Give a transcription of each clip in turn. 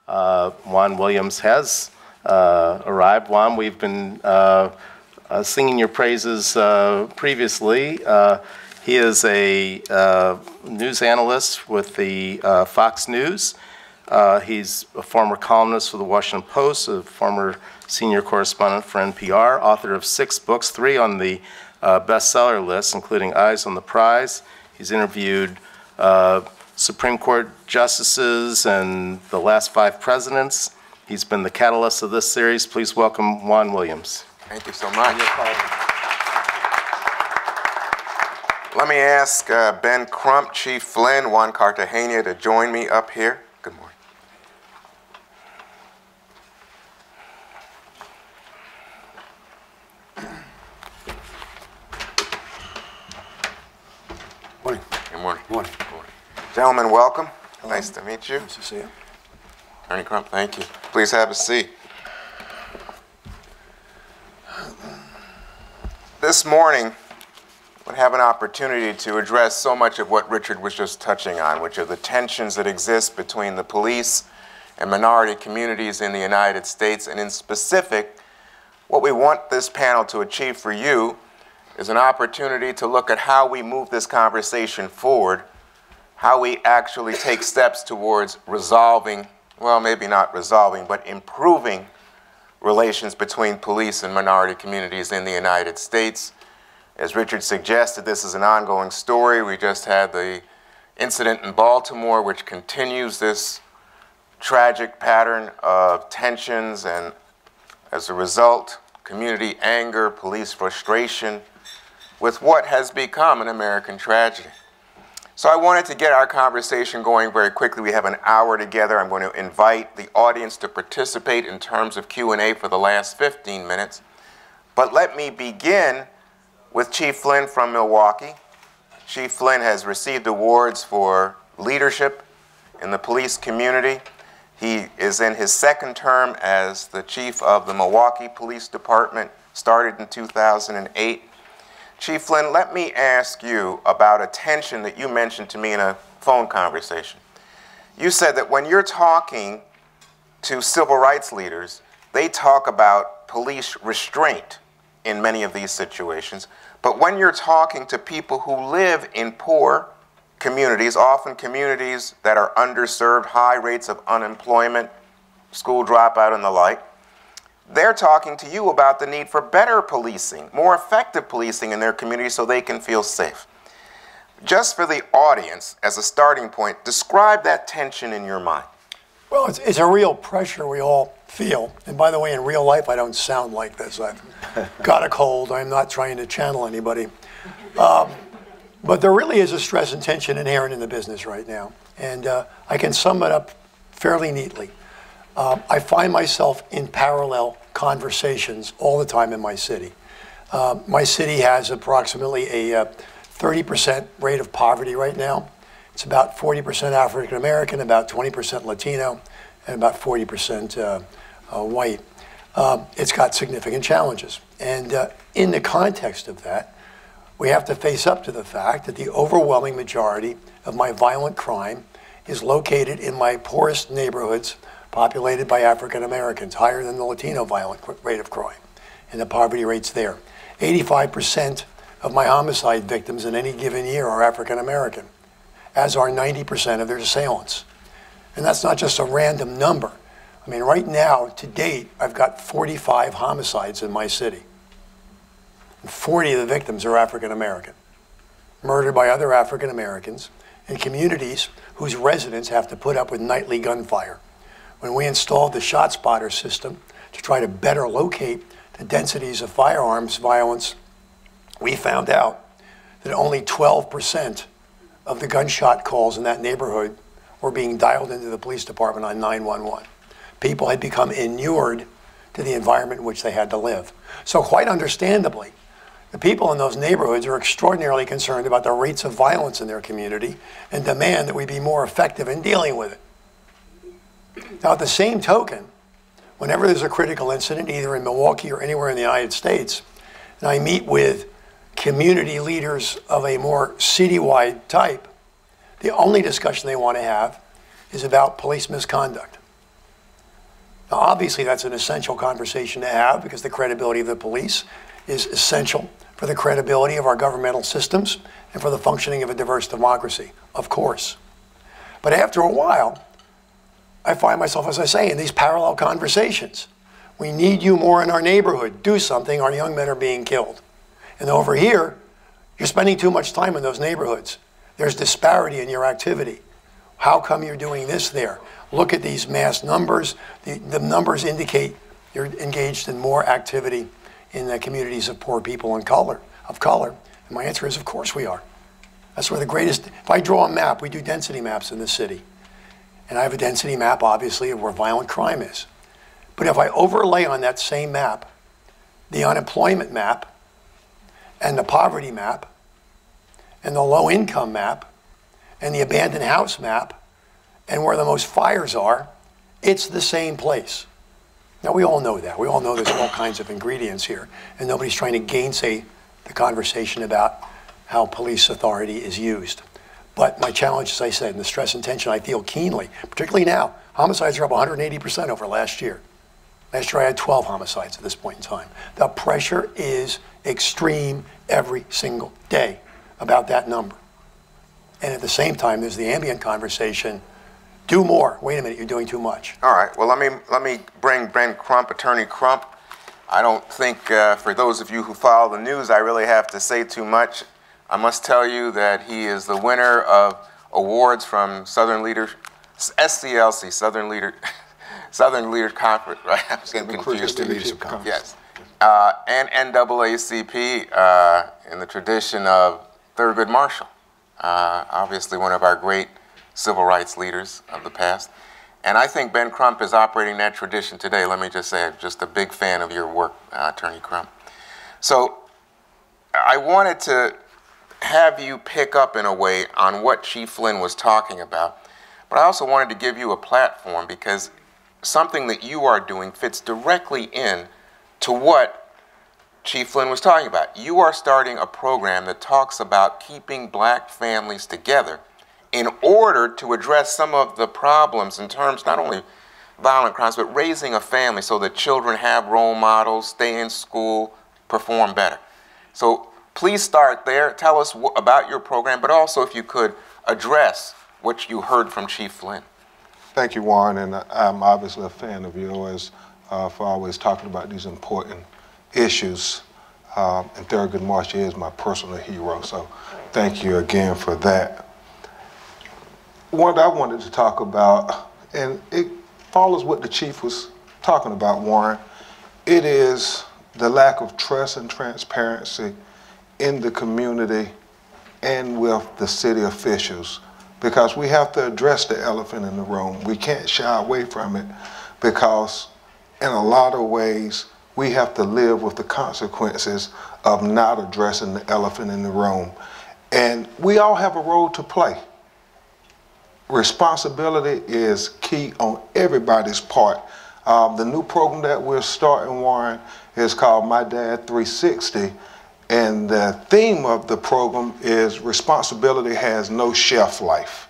Juan Williams has arrived. Juan, we've been singing your praises previously. He is a news analyst with the Fox News. He's a former columnist for the Washington Post, a former senior correspondent for NPR, author of 6 books, 3 on the bestseller list, including Eyes on the Prize. He's interviewed Supreme Court justices and the last 5 presidents. He's been the catalyst of this series. Please welcome Juan Williams. Thank you so much. Let me ask Ben Crump, Chief Flynn, Juan Cartagena to join me up here. Good morning. Morning. Good morning. Morning. Gentlemen, welcome. Hello. Nice to meet you. Nice to see you. Attorney Crump, thank you. Please have a seat. This morning, we have an opportunity to address so much of what Richard was just touching on, which are the tensions that exist between the police and minority communities in the United States, and in specific, what we want this panel to achieve for you is an opportunity to look at how we move this conversation forward, how we actually take steps towards resolving, well, maybe not resolving, but improving relations between police and minority communities in the United States. As Richard suggested, this is an ongoing story. We just had the incident in Baltimore, which continues this tragic pattern of tensions and, as a result, community anger, police frustration with what has become an American tragedy. So I wanted to get our conversation going very quickly. We have an hour together. I'm going to invite the audience to participate in terms of Q&A for the last 15 minutes. But let me begin with Chief Flynn from Milwaukee. Chief Flynn has received awards for leadership in the police community. He is in his 2nd term as the chief of the Milwaukee Police Department, started in 2008. Chief Flynn, let me ask you about a tension that you mentioned to me in a phone conversation. You said that when you're talking to civil rights leaders, they talk about police restraint in many of these situations. But when you're talking to people who live in poor communities, often communities that are underserved, high rates of unemployment, school dropout and the like, they're talking to you about the need for better policing, more effective policing in their community so they can feel safe. Just for the audience, as a starting point, describe that tension in your mind. Well, it's a real pressure we all feel. And by the way, in real life, I don't sound like this. I've got a cold. I'm not trying to channel anybody. But there really is a stress and tension inherent in the business right now. And I can sum it up fairly neatly. I find myself in parallel conversations all the time in my city. My city has approximately a 30% rate of poverty right now. It's about 40% African American, about 20% Latino, and about 40% white. It's got significant challenges. And in the context of that, we have to face up to the fact that the overwhelming majority of my violent crime is located in my poorest neighborhoods, populated by African Americans, higher than the Latino violent rate of crime, and the poverty rate's there. 85% of my homicide victims in any given year are African American, as are 90% of their assailants. And that's not just a random number. I mean, right now, to date, I've got 45 homicides in my city. And 40 of the victims are African American, murdered by other African Americans in communities whose residents have to put up with nightly gunfire. When we installed the ShotSpotter system to try to better locate the densities of firearms violence, we found out that only 12% of the gunshot calls in that neighborhood were being dialed into the police department on 911. People had become inured to the environment in which they had to live. So quite understandably, the people in those neighborhoods are extraordinarily concerned about the rates of violence in their community and demand that we be more effective in dealing with it. Now, at the same token, whenever there's a critical incident, either in Milwaukee or anywhere in the United States, and I meet with community leaders of a more citywide type, the only discussion they want to have is about police misconduct. Now, obviously, that's an essential conversation to have because the credibility of the police is essential for the credibility of our governmental systems and for the functioning of a diverse democracy, of course. But after a while, I find myself, as I say, in these parallel conversations. We need you more in our neighborhood. Do something. Our young men are being killed. And over here, you're spending too much time in those neighborhoods. There's disparity in your activity. How come you're doing this there? Look at these mass numbers. The numbers indicate you're engaged in more activity in the communities of poor people of color. And my answer is, of course we are. That's where the greatest, if I draw a map, we do density maps in the city. And I have a density map, obviously, of where violent crime is. But if I overlay on that same map the unemployment map and the poverty map and the low income map and the abandoned house map and where the most fires are, it's the same place. Now, we all know that. We all know there's all kinds of ingredients here, and nobody's trying to gainsay the conversation about how police authority is used. But my challenge, as I said, and the stress and tension I feel keenly, particularly now, homicides are up 180% over last year. Last year I had 12 homicides at this point in time. The pressure is extreme every single day about that number. And at the same time, there's the ambient conversation. Do more. Wait a minute, you're doing too much. All right. Well, let me bring Ben Crump, Attorney Crump. I don't think for those of you who follow the news, I really have to say too much. I must tell you that he is the winner of awards from Southern Leaders, SCLC, Southern Leaders Conference. Right? I was getting confused. Yes. And NAACP in the tradition of Thurgood Marshall, obviously one of our great civil rights leaders of the past. And I think Ben Crump is operating that tradition today. Let me just say, I'm just a big fan of your work, Attorney Crump. So I wanted to have you pick up in a way on what Chief Flynn was talking about, but I also wanted to give you a platform because something that you are doing fits directly in to what Chief Flynn was talking about. You are starting a program that talks about keeping black families together in order to address some of the problems in terms not only violent crimes, but raising a family so that children have role models, stay in school, perform better. So please start there. Tell us about your program, but also if you could address what you heard from Chief Flynn. Thank you, Warren, and I'm obviously a fan of yours for always talking about these important issues. And Thurgood Marshall is my personal hero, so thank you again for that. What I wanted to talk about, and it follows what the Chief was talking about, Warren, it is the lack of trust and transparency in the community and with the city officials, because we have to address the elephant in the room. We can't shy away from it because in a lot of ways we have to live with the consequences of not addressing the elephant in the room. And we all have a role to play. Responsibility is key on everybody's part. The new program that we're starting, Warren, is called My Dad 360. And the theme of the program is responsibility has no shelf life.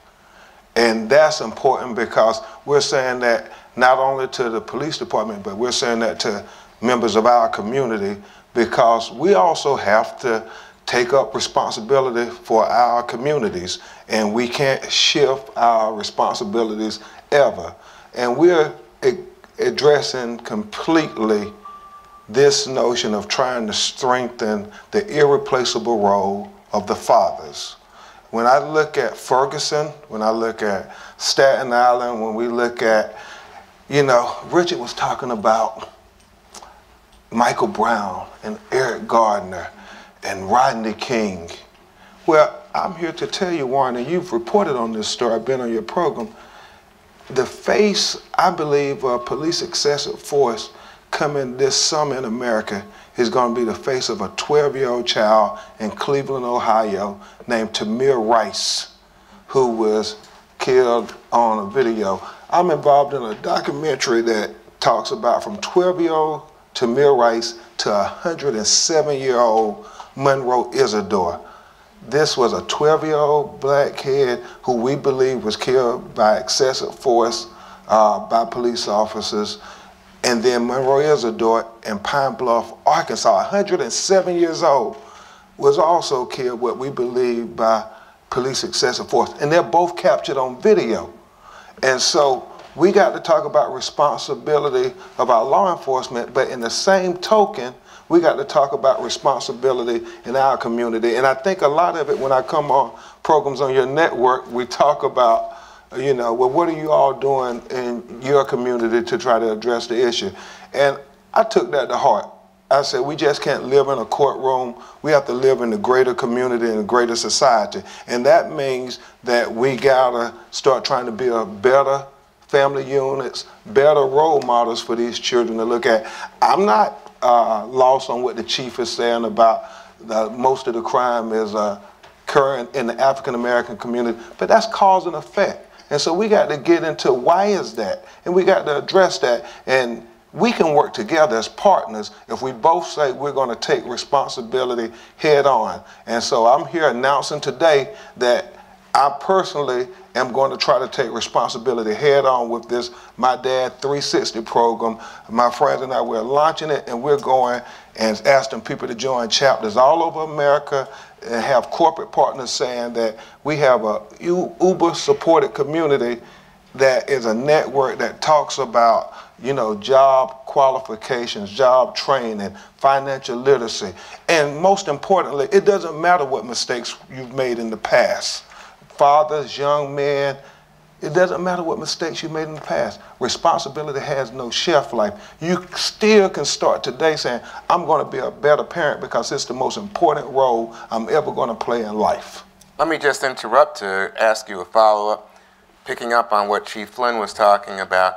And that's important because we're saying that not only to the police department, but we're saying that to members of our community, because we also have to take up responsibility for our communities, and we can't shift our responsibilities ever. And we're addressing completely this notion of trying to strengthen the irreplaceable role of the fathers. When I look at Ferguson, when I look at Staten Island, when we look at, you know, Richard was talking about Michael Brown and Eric Garner and Rodney King. Well, I'm here to tell you, Warren, and you've reported on this story, I've been on your program, the face, I believe, of police excessive force coming this summer in America is going to be the face of a 12-year-old child in Cleveland, Ohio, named Tamir Rice, who was killed on a video. I'm involved in a documentary that talks about from 12-year-old Tamir Rice to 107-year-old Monroe Isidore. This was a 12-year-old black kid who we believe was killed by excessive force by police officers. And then Monroe Isidore in Pine Bluff, Arkansas, 107 years old, was also killed, what we believe, by police excessive force. And they're both captured on video. And so we got to talk about responsibility of our law enforcement, but in the same token, we got to talk about responsibility in our community. And I think a lot of it, when I come on programs on your network, we talk about, you know, well, what are you all doing in your community to try to address the issue? And I took that to heart. I said, we just can't live in a courtroom. We have to live in the greater community and the greater society. And that means that we gotta start trying to build better family units, better role models for these children to look at. I'm not lost on what the chief is saying about most of the crime is occurring in the African-American community, but that's cause and effect. And so we got to get into why is that, and we got to address that. And we can work together as partners if we both say we're going to take responsibility head on. And so I'm here announcing today that I personally am going to try to take responsibility head on with this My Dad 360 program. My friends and I, we're launching it, and we're going and asking people to join chapters all over America and have corporate partners saying that we have a Uber-supported community that is a network that talks about, you know, job qualifications, job training, financial literacy. And most importantly, it doesn't matter what mistakes you've made in the past. Fathers, young men, it doesn't matter what mistakes you made in the past. Responsibility has no shelf life. You still can start today saying, I'm going to be a better parent because it's the most important role I'm ever going to play in life. Let me just interrupt to ask you a follow-up, picking up on what Chief Flynn was talking about.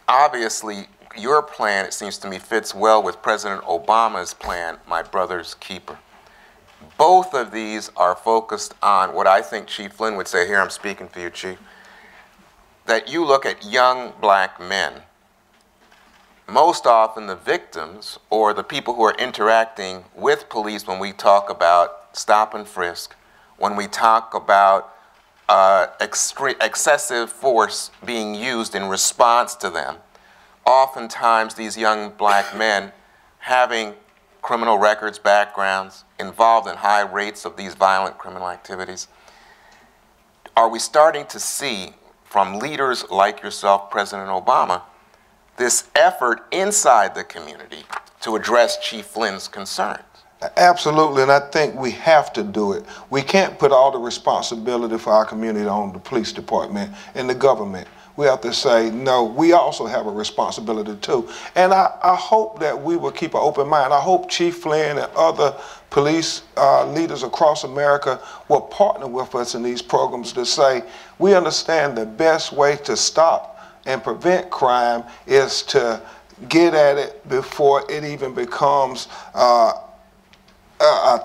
Obviously, your plan, it seems to me, fits well with President Obama's plan, My Brother's Keeper. Both of these are focused on what I think Chief Flynn would say, here I'm speaking for you, Chief, that you look at young black men, most often the victims or the people who are interacting with police when we talk about stop and frisk, when we talk about excessive force being used in response to them. Oftentimes these young black men having criminal records, backgrounds, involved in high rates of these violent criminal activities. Are we starting to see from leaders like yourself, President Obama, this effort inside the community to address Chief Flynn's concerns? Absolutely, and I think we have to do it. We can't put all the responsibility for our community on the police department and the government. We have to say, no, we also have a responsibility too. And I hope that we will keep an open mind. I hope Chief Flynn and other police leaders across America will partner with us in these programs to say, we understand the best way to stop and prevent crime is to get at it before it even becomes a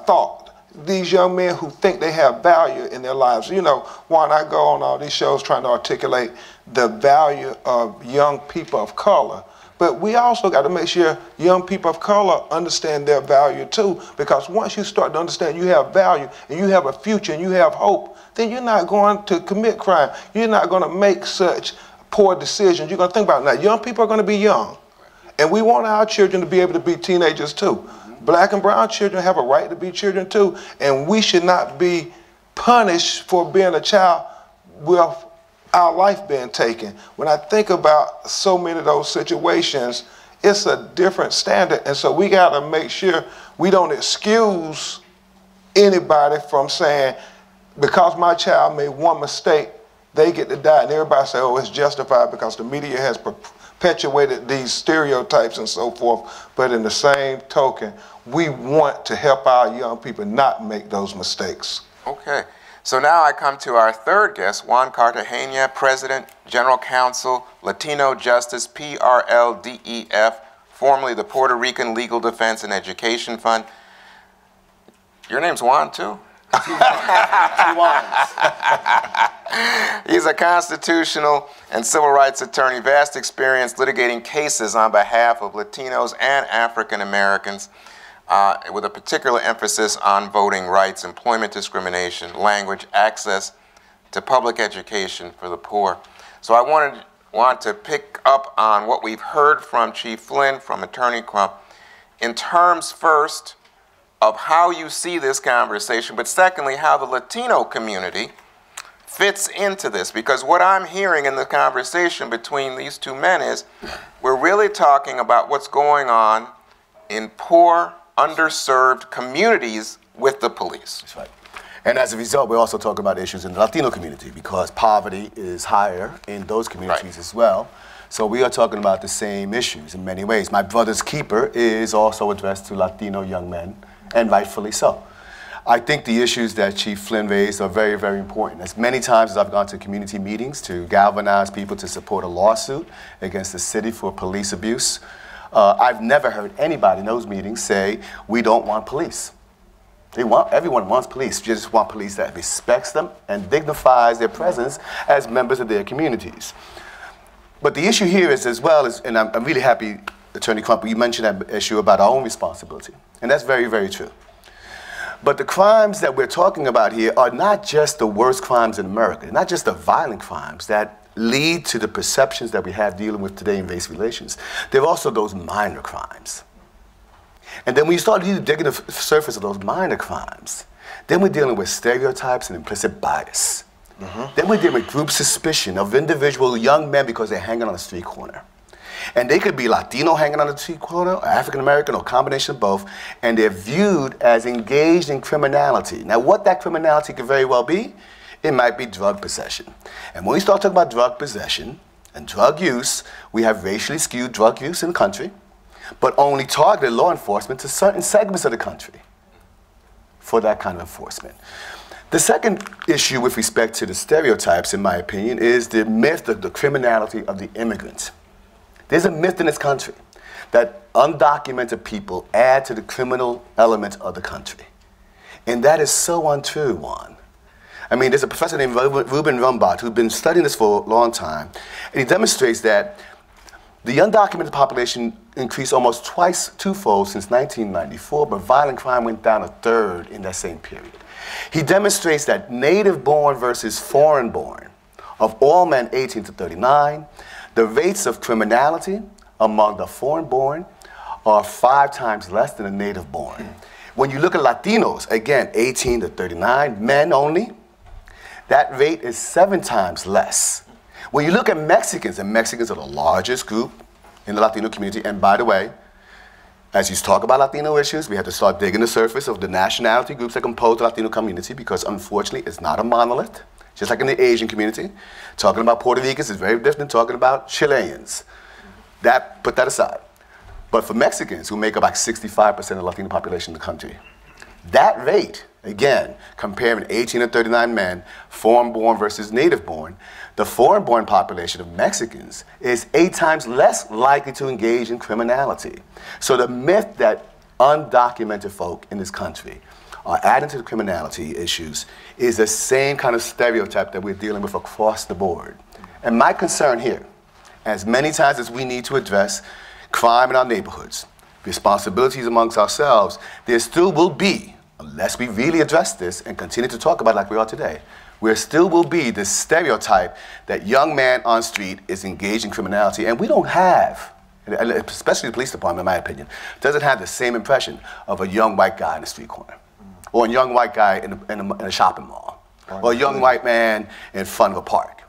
thought. These young men who think they have value in their lives. You know, Juan, I go on all these shows trying to articulate the value of young people of color. But we also got to make sure young people of color understand their value too. Because once you start to understand you have value and you have a future and you have hope, then you're not going to commit crime. You're not going to make such poor decisions. You're going to think about it. Now, young people are going to be young. And we want our children to be able to be teenagers too. Black and brown children have a right to be children too, and we should not be punished for being a child with our life being taken. When I think about so many of those situations, it's a different standard, and so we got to make sure we don't excuse anybody from saying, because my child made one mistake, they get to die, and everybody say, oh, it's justified because the media has perpetuated these stereotypes and so forth. But in the same token, we want to help our young people not make those mistakes. Okay. So now I come to our third guest, Juan Cartagena, President, General Counsel, LatinoJustice, PRLDEF, formerly the Puerto Rican Legal Defense and Education Fund. Your name's Juan, too? He's a constitutional and civil rights attorney, vast experience litigating cases on behalf of Latinos and African Americans, with a particular emphasis on voting rights, employment discrimination, language, access to public education for the poor. So I wanted want to pick up on what we've heard from Chief Flynn, from Attorney Crump, in terms first of how you see this conversation, but secondly, how the Latino community fits into this. Because what I'm hearing in the conversation between these two men is we're really talking about what's going on in poor, underserved communities with the police. That's right. And as a result, we're also talking about issues in the Latino community because poverty is higher in those communities as well. So we are talking about the same issues in many ways. My Brother's Keeper is also addressed to Latino young men, and rightfully so. I think the issues that Chief Flynn raised are very, very important. As many times as I've gone to community meetings to galvanize people to support a lawsuit against the city for police abuse, I've never heard anybody in those meetings say, we don't want police. Everyone wants police. You just want police that respects them and dignifies their presence as members of their communities. But the issue here is as well, and I'm really happy, Attorney Crump, you mentioned that issue about our own responsibility. And that's very, very true. But the crimes that we're talking about here are not just the worst crimes in America, not just the violent crimes that lead to the perceptions that we have dealing with today in race relations. There are also those minor crimes. And then when you start digging the surface of those minor crimes, then we're dealing with stereotypes and implicit bias. Then we're dealing with group suspicion of individual young men because they're hanging on a street corner. And they could be Latino hanging on the street corner, or African American, or a combination of both, and they're viewed as engaged in criminality. Now, what that criminality could very well be, it might be drug possession. And when we start talking about drug possession and drug use, we have racially skewed drug use in the country, but only targeted law enforcement to certain segments of the country for that kind of enforcement. The second issue with respect to the stereotypes, in my opinion, is the myth of the criminality of the immigrant. There's a myth in this country that undocumented people add to the criminal element of the country. And that is so untrue, Juan. I mean, there's a professor named Ruben Rumbach who's been studying this for a long time, and he demonstrates that the undocumented population increased almost twofold since 1994, but violent crime went down a third in that same period. He demonstrates that native-born versus foreign-born, of all men 18 to 39, the rates of criminality among the foreign-born are 5 times less than the native-born. When you look at Latinos, again, 18 to 39, men only, that rate is 7 times less. When you look at Mexicans, and Mexicans are the largest group in the Latino community, and by the way, as you talk about Latino issues, we have to start digging the surface of the nationality groups that compose the Latino community because unfortunately it's not a monolith. Just like in the Asian community, talking about Puerto Ricans is very different than talking about Chileans. Put that aside. But for Mexicans, who make up like 65% of the Latino population in the country, that rate, again, comparing 18 to 39 men, foreign-born versus native-born, the foreign-born population of Mexicans is 8 times less likely to engage in criminality. So the myth that undocumented folk in this country are adding to the criminality issues is the same kind of stereotype that we're dealing with across the board. And my concern here, as many times as we need to address crime in our neighborhoods, responsibilities amongst ourselves, there still will be, unless we really address this and continue to talk about it like we are today, there still will be this stereotype that young man on street is engaged in criminality, and we don't have, especially the police department, in my opinion, doesn't have the same impression of a young white guy in the street corner, or a young white guy in a shopping mall, or a young white man in front of a park.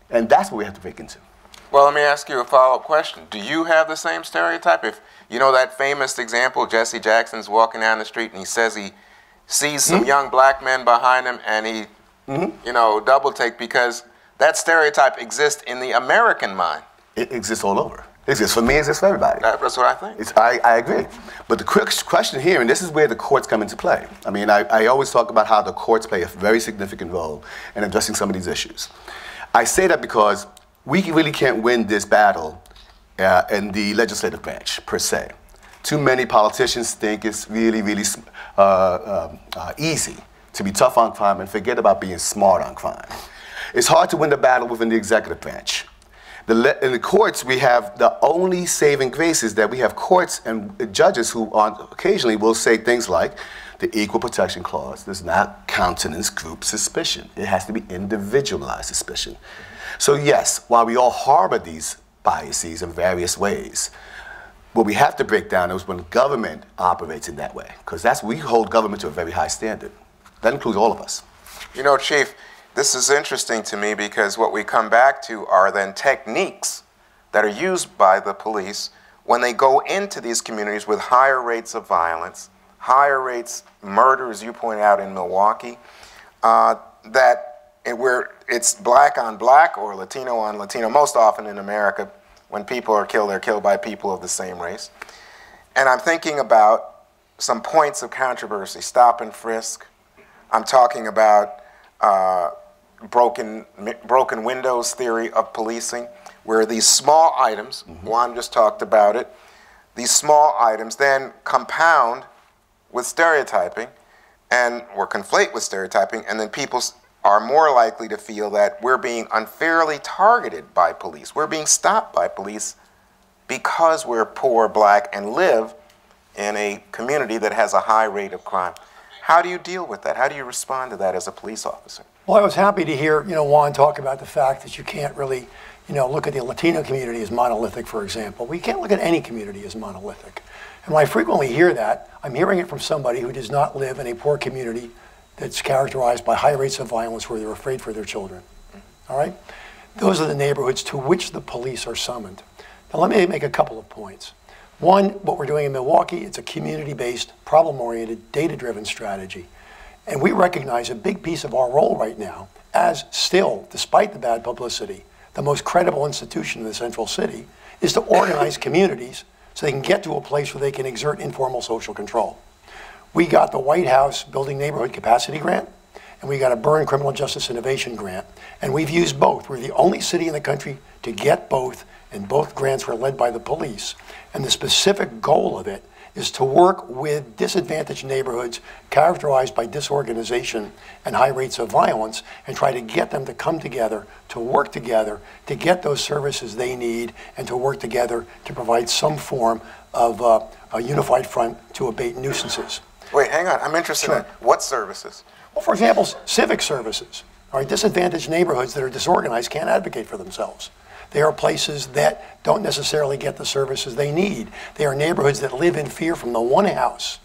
And that's what we have to break into. Well, let me ask you a follow-up question. Do you have the same stereotype? If you know that famous example, Jesse Jackson's walking down the street and he says he sees some young black men behind him and he, you know, double take because that stereotype exists in the American mind. It exists all over. It exists for me, it exists for everybody. That's what I think. I agree. But the question here, and this is where the courts come into play. I mean, I always talk about how the courts play a very significant role in addressing some of these issues. I say that because we really can't win this battle in the legislative branch, per se. Too many politicians think it's really, really easy to be tough on crime and forget about being smart on crime. It's hard to win the battle within the executive branch. In the courts, we have the only saving grace is that we have courts and judges who occasionally will say things like, The Equal Protection Clause does not countenance group suspicion. It has to be individualized suspicion. So yes, while we all harbor these biases in various ways, what we have to break down is when government operates in that way, because we hold government to a very high standard. That includes all of us. You know, Chief, this is interesting to me because what we come back to are then techniques that are used by the police when they go into these communities with higher rates of violence, higher rates, murder, as you point out in Milwaukee, where it's black on black or Latino on Latino. Most often in America, when people are killed, they're killed by people of the same race. And I'm thinking about some points of controversy, stop and frisk. I'm talking about broken windows theory of policing, where these small items, Juan just talked about it, these small items then compound with stereotyping or conflate with stereotyping, and then people are more likely to feel that we're being unfairly targeted by police. We're being stopped by police because we're poor, black, and live in a community that has a high rate of crime. How do you deal with that? How do you respond to that as a police officer? Well, I was happy to hear, Juan talk about the fact that you can't really, look at the Latino community as monolithic, for example. We can't look at any community as monolithic. And when I frequently hear that, I'm hearing it from somebody who does not live in a poor community that's characterized by high rates of violence where they're afraid for their children. All right? Those are the neighborhoods to which the police are summoned. Now, let me make a couple of points. One, what we're doing in Milwaukee, it's a community-based, problem-oriented, data-driven strategy. And we recognize a big piece of our role right now as still, despite the bad publicity, the most credible institution in the central city is to organize communities so they can get to a place where they can exert informal social control. We got the White House Building Neighborhood Capacity Grant, and we got a Burn Criminal Justice Innovation Grant, and we've used both. We're the only city in the country to get both, and both grants were led by the police. And the specific goal of it is to work with disadvantaged neighborhoods characterized by disorganization and high rates of violence and try to get them to come together, to work together, to get those services they need, and to work together to provide some form of a unified front to abate nuisances. Wait, hang on. I'm interested in what services? Well, for example, civic services. All right, disadvantaged neighborhoods that are disorganized can't advocate for themselves. They are places that don't necessarily get the services they need. They are neighborhoods that live in fear from the one house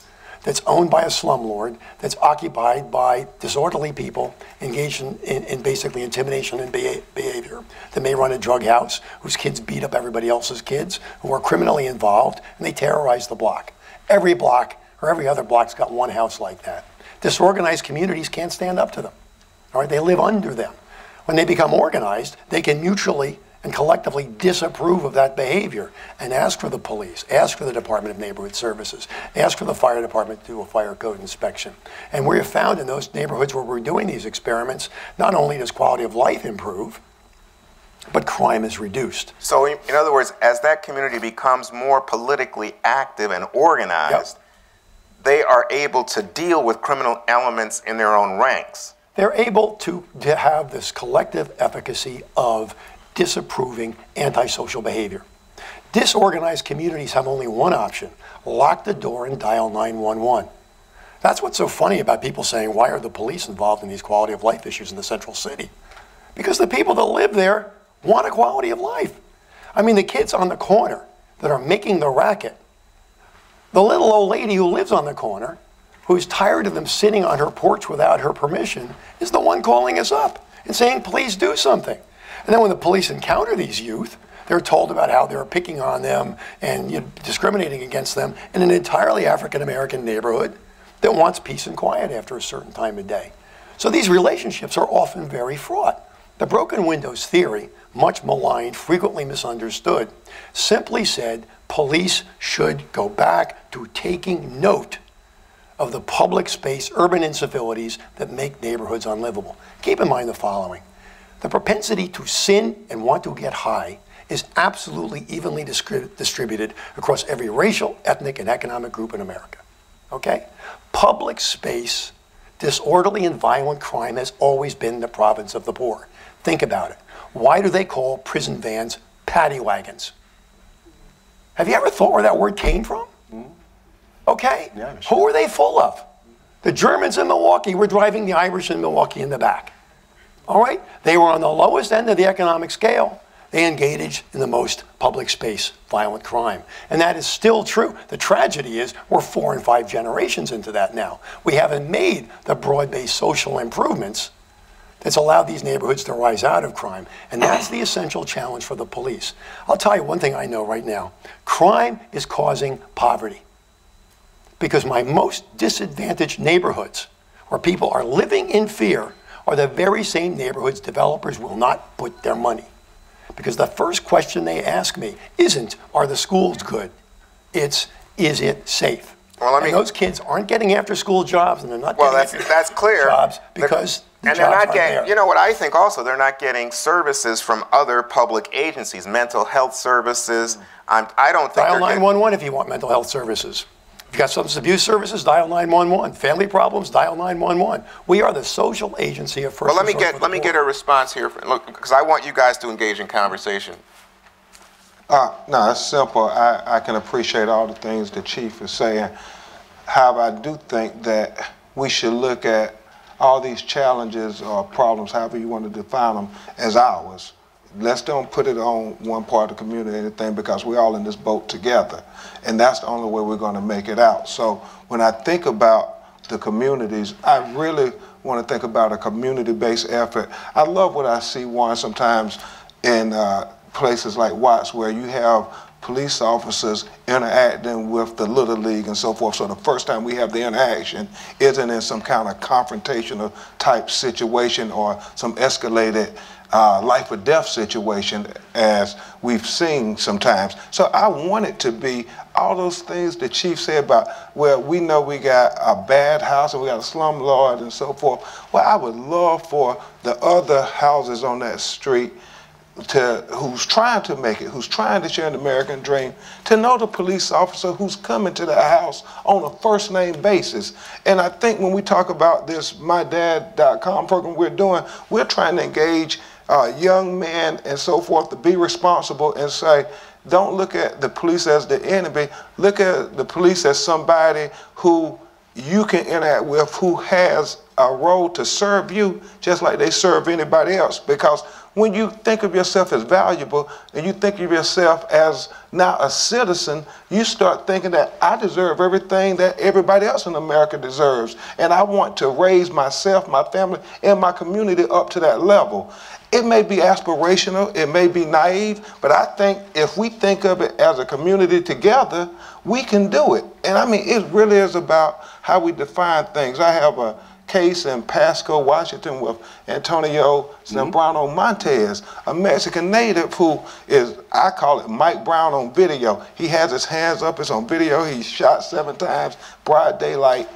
that's owned by a slumlord, that's occupied by disorderly people engaged in basically intimidation and behavior, that may run a drug house, whose kids beat up everybody else's kids, who are criminally involved, and they terrorize the block. Every block or every other block's got one house like that. Disorganized communities can't stand up to them. All right, they live under them. When they become organized, they can mutually and collectively disapprove of that behavior and ask for the police, ask for the Department of Neighborhood Services, ask for the fire department to do a fire code inspection. And we have found in those neighborhoods where we're doing these experiments, not only does quality of life improve, but crime is reduced. So in other words, as that community becomes more politically active and organized, they are able to deal with criminal elements in their own ranks. They're able to have this collective efficacy of disapproving antisocial behavior. Disorganized communities have only one option: lock the door and dial 911. That's what's so funny about people saying, why are the police involved in these quality of life issues in the central city? Because the people that live there want a quality of life. I mean, the kids on the corner that are making the racket, the little old lady who lives on the corner, who's tired of them sitting on her porch without her permission, is the one calling us up and saying, please do something. And then when the police encounter these youth, they're told about how they're picking on them and discriminating against them in an entirely African-American neighborhood that wants peace and quiet after a certain time of day. So these relationships are often very fraught. The broken windows theory, much maligned, frequently misunderstood, simply said police should go back to taking note of the public space urban incivilities that make neighborhoods unlivable. Keep in mind the following. The propensity to sin and want to get high is absolutely evenly distributed across every racial, ethnic, and economic group in America. Okay? Public space, disorderly and violent crime has always been the province of the poor. Think about it. Why do they call prison vans paddy wagons? Have you ever thought where that word came from? Okay? Yeah, sure. Who are they full of? The Germans in Milwaukee were driving the Irish in Milwaukee in the back. All right? They were on the lowest end of the economic scale. They engaged in the most public space violent crime. And that is still true. The tragedy is we're 4 and 5 generations into that now. We haven't made the broad-based social improvements that's allowed these neighborhoods to rise out of crime. And that's the essential challenge for the police. I'll tell you one thing I know right now. Crime is causing poverty. Because my most disadvantaged neighborhoods, where people are living in fear, are the very same neighborhoods developers will not put their money. Because the first question they ask me isn't, are the schools good? It's, is it safe? Well, and those kids aren't getting after school jobs, and they're not getting that's clear. Jobs because and they're not getting, you know what I think also, they're not getting services from other public agencies, mental health services. I don't think Dial 911 if you want mental health services. If you've got substance abuse services, dial 911. Family problems, dial 911. We are the social agency of first. Well, let me get a response here, because I want you guys to engage in conversation. No, it's simple. I can appreciate all the things the chief is saying. However, I do think that we should look at all these challenges or problems, however you want to define them, as ours. Let's don't put it on one part of the community or anything, because we're all in this boat together. And that's the only way we're going to make it out. So when I think about the communities, I really want to think about a community-based effort. I love what I see, Juan, sometimes in places like Watts, where you have police officers interacting with the Little League and so forth. So the first time we have the interaction isn't in some kind of confrontational type situation or some escalated life or death situation as we've seen sometimes. So I want it to be all those things the chief said about, well, we know we got a bad house and we got a slumlord and so forth. Well, I would love for the other houses on that street who's trying to make it, who's trying to share an American dream, to know the police officer who's coming to their house on a first name basis. And I think when we talk about this MyDad.com program we're doing, we're trying to engage young men and so forth to be responsible and say, don't look at the police as the enemy, look at the police as somebody who you can interact with, who has a role to serve you just like they serve anybody else. Because when you think of yourself as valuable and you think of yourself as now a citizen, you start thinking that I deserve everything that everybody else in America deserves. And I want to raise myself, my family, and my community up to that level. It may be aspirational, it may be naive, but I think if we think of it as a community together, we can do it. And I mean, it really is about how we define things. I have a case in Pasco, Washington with Antonio Zambrano Montez, a Mexican native who is, I call it Mike Brown on video. He has his hands up, it's on video, he's shot 7 times, broad daylight.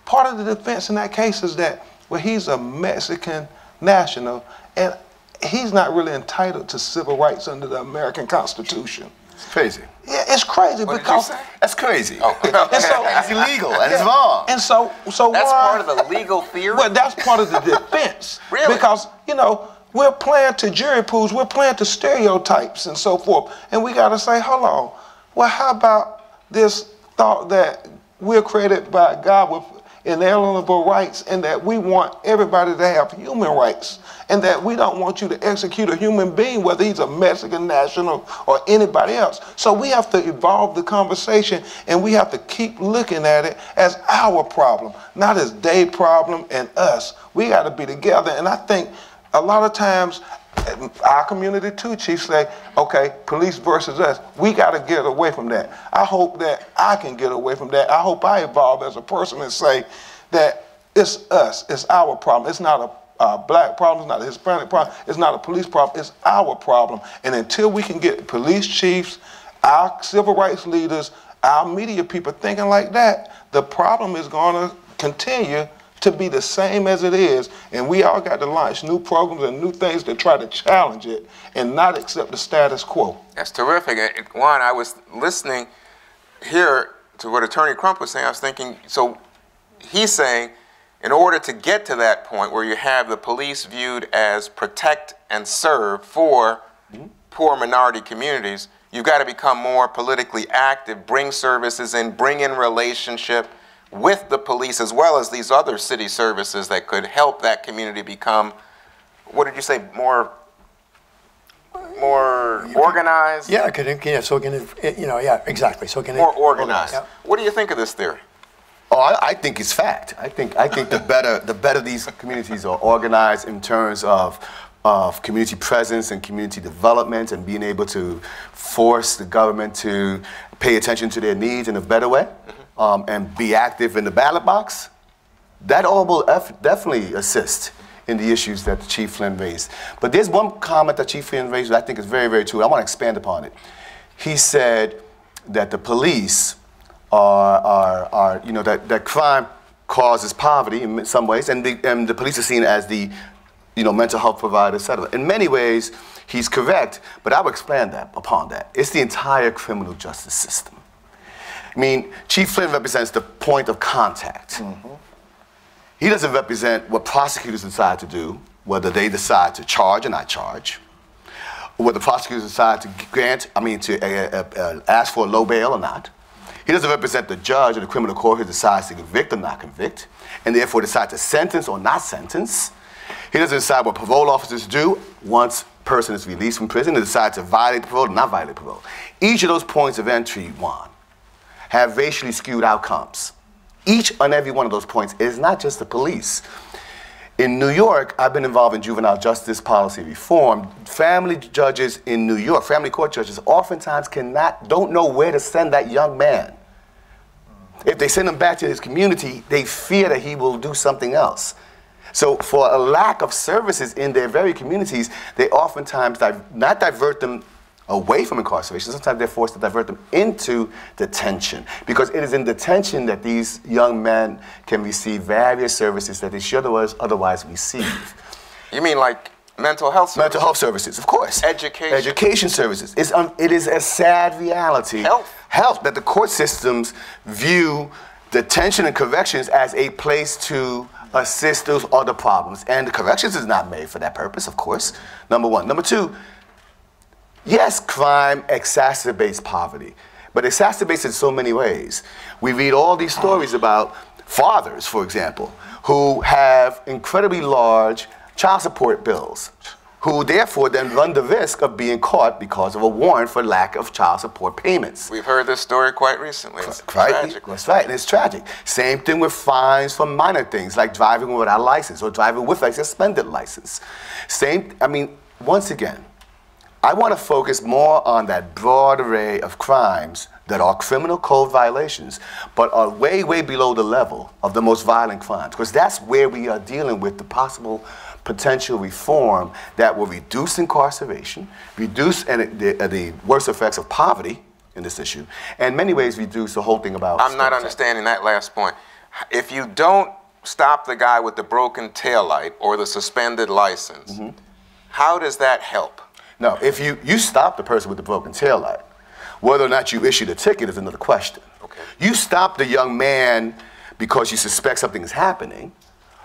Part of the defense in that case is that, well, he's a Mexican national and he's not really entitled to civil rights under the American Constitution. It's crazy. Yeah, it's crazy because that's crazy. Oh, and so, it's illegal and it's wrong. And so that's part of the legal theory. Well, that's part of the defense. Really? Because we're playing to jury pools, we're playing to stereotypes and so forth, and we got to say, hold on. Well, how about this thought that we're created by God with inalienable rights, and that we want everybody to have human rights, and that we don't want you to execute a human being, whether he's a Mexican national or anybody else. So we have to evolve the conversation, and we have to keep looking at it as our problem, not as their problem and us. We got to be together, and I think a lot of times our community too, Chief, say, okay, police versus us. We got to get away from that. I hope that I can get away from that. I hope I evolve as a person and say that it's us, it's our problem. It's not a black problem, it's not a Hispanic problem, it's not a police problem, it's our problem. And until we can get police chiefs, our civil rights leaders, our media people thinking like that, the problem is going to continue to be the same as it is, and we all got to launch new programs and new things to try to challenge it and not accept the status quo. That's terrific. Juan, I was listening here to what Attorney Crump was saying. I was thinking, so he's saying in order to get to that point where you have the police viewed as protect and serve for poor minority communities, you've got to become more politically active, bring services in, bring in relationship with the police as well as these other city services that could help that community become, what did you say, more organized? Yeah, so it can, yeah, exactly. So it can more organized. Yeah. What do you think of this theory? Oh, I think it's fact. I think the better these communities are organized in terms of community presence and community development and being able to force the government to pay attention to their needs in a better way, and be active in the ballot box, that all will definitely assist in the issues that Chief Flynn raised. But there's one comment that Chief Flynn raised that I think is very, very true. I want to expand upon it. He said that the police that crime causes poverty in some ways, and the police are seen as the mental health provider, etc. In many ways, he's correct, but I will expand upon that. It's the entire criminal justice system. I mean, Chief Flynn represents the point of contact. He doesn't represent what prosecutors decide to do, whether they decide to charge or not charge, or whether prosecutors decide to ask for a low bail or not. He doesn't represent the judge or the criminal court who decides to convict or not convict, and therefore decide to sentence or not sentence. He doesn't decide what parole officers do once a person is released from prison. They decide to violate parole or not violate parole. Each of those points of entry, Juan, have racially skewed outcomes. Each and every one of those points is not just the police. In New York, I've been involved in juvenile justice policy reform. Family judges in New York, family court judges, oftentimes don't know where to send that young man. If they send him back to his community, they fear that he will do something else. So for a lack of services in their very communities, they oftentimes not divert them away from incarceration. Sometimes they're forced to divert them into detention, because it is in detention that these young men can receive various services that they should otherwise receive. You mean like mental health services? Mental health services, of course. Education. Education services. It is a sad reality. Health, that the court systems view detention and corrections as a place to assist those other problems. And the corrections is not made for that purpose, of course, number one. Number two, yes, crime exacerbates poverty, but it exacerbates in so many ways. We read all these stories about fathers, for example, who have incredibly large child support bills, who therefore then run the risk of being caught because of a warrant for lack of child support payments. We've heard this story quite recently. It's tragic. That's right, and it's tragic. Same thing with fines for minor things like driving without a license or driving with a suspended license. Once again, I want to focus more on that broad array of crimes that are criminal code violations, but are way, way below the level of the most violent crimes, because that's where we are dealing with the possible potential reform that will reduce incarceration, reduce the worst effects of poverty in this issue, and in many ways reduce the whole thing about... I'm not understanding that last point. If you don't stop the guy with the broken taillight or the suspended license, how does that help? No, if you stop the person with the broken taillight, whether or not you issue the ticket is another question. Okay. You stop the young man because you suspect something is happening,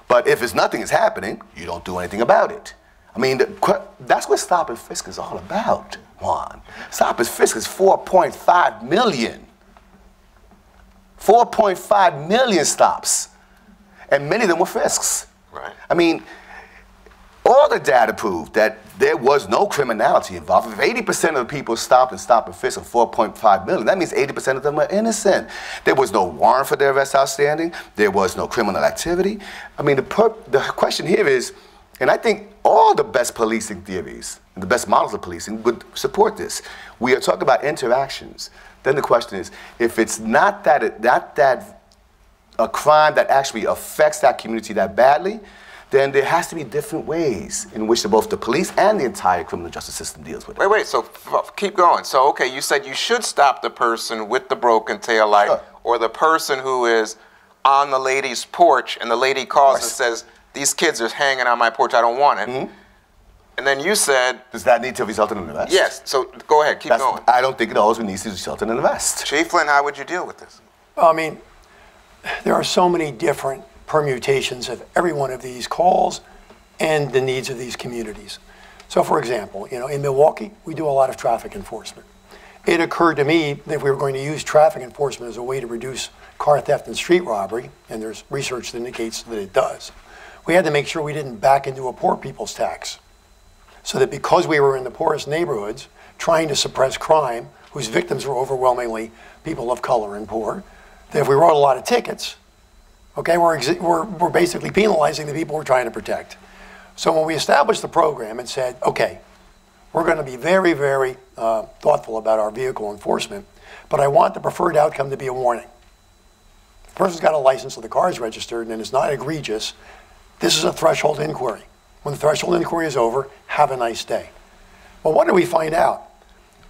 but if nothing is happening, you don't do anything about it. I mean, that's what stop and frisk is all about, Juan. Stop and frisk is 4.5 million. 4.5 million stops, and many of them were frisks. Right. I mean, all the data proved that there was no criminality involved. If 80% of the people stopped and frisked of 4.5 million, that means 80% of them were innocent. There was no warrant for their arrest outstanding. There was no criminal activity. I mean, the question here is, and I think all the best policing theories and the best models of policing would support this. We are talking about interactions. Then the question is, if it's not that a crime that actually affects that community that badly, then there has to be different ways in which both the police and the entire criminal justice system deals with it. Wait, so keep going. So, okay, you said you should stop the person with the broken taillight, Sure. or the person who is on the lady's porch and the lady calls and says, these kids are hanging on my porch, I don't want it. And then you said... Does that need to result in an arrest? Yes, so go ahead, keep going. I don't think it always needs to result in an arrest. Chief Flynn, how would you deal with this? I mean, there are so many different permutations of every one of these calls and the needs of these communities. So for example, in Milwaukee, we do a lot of traffic enforcement. it occurred to me that if we were going to use traffic enforcement as a way to reduce car theft and street robbery, and there's research that indicates that it does, we had to make sure we didn't back into a poor people's tax. So that because we were in the poorest neighborhoods, trying to suppress crime, whose victims were overwhelmingly people of color and poor, that if we wrote a lot of tickets, okay, we're basically penalizing the people we're trying to protect. So when we established the program and said, okay, we're going to be very, very thoughtful about our vehicle enforcement, but I want the preferred outcome to be a warning. The person's got a license, so the car is registered, and it's not egregious. This is a threshold inquiry. When the threshold inquiry is over, have a nice day. Well, what did we find out?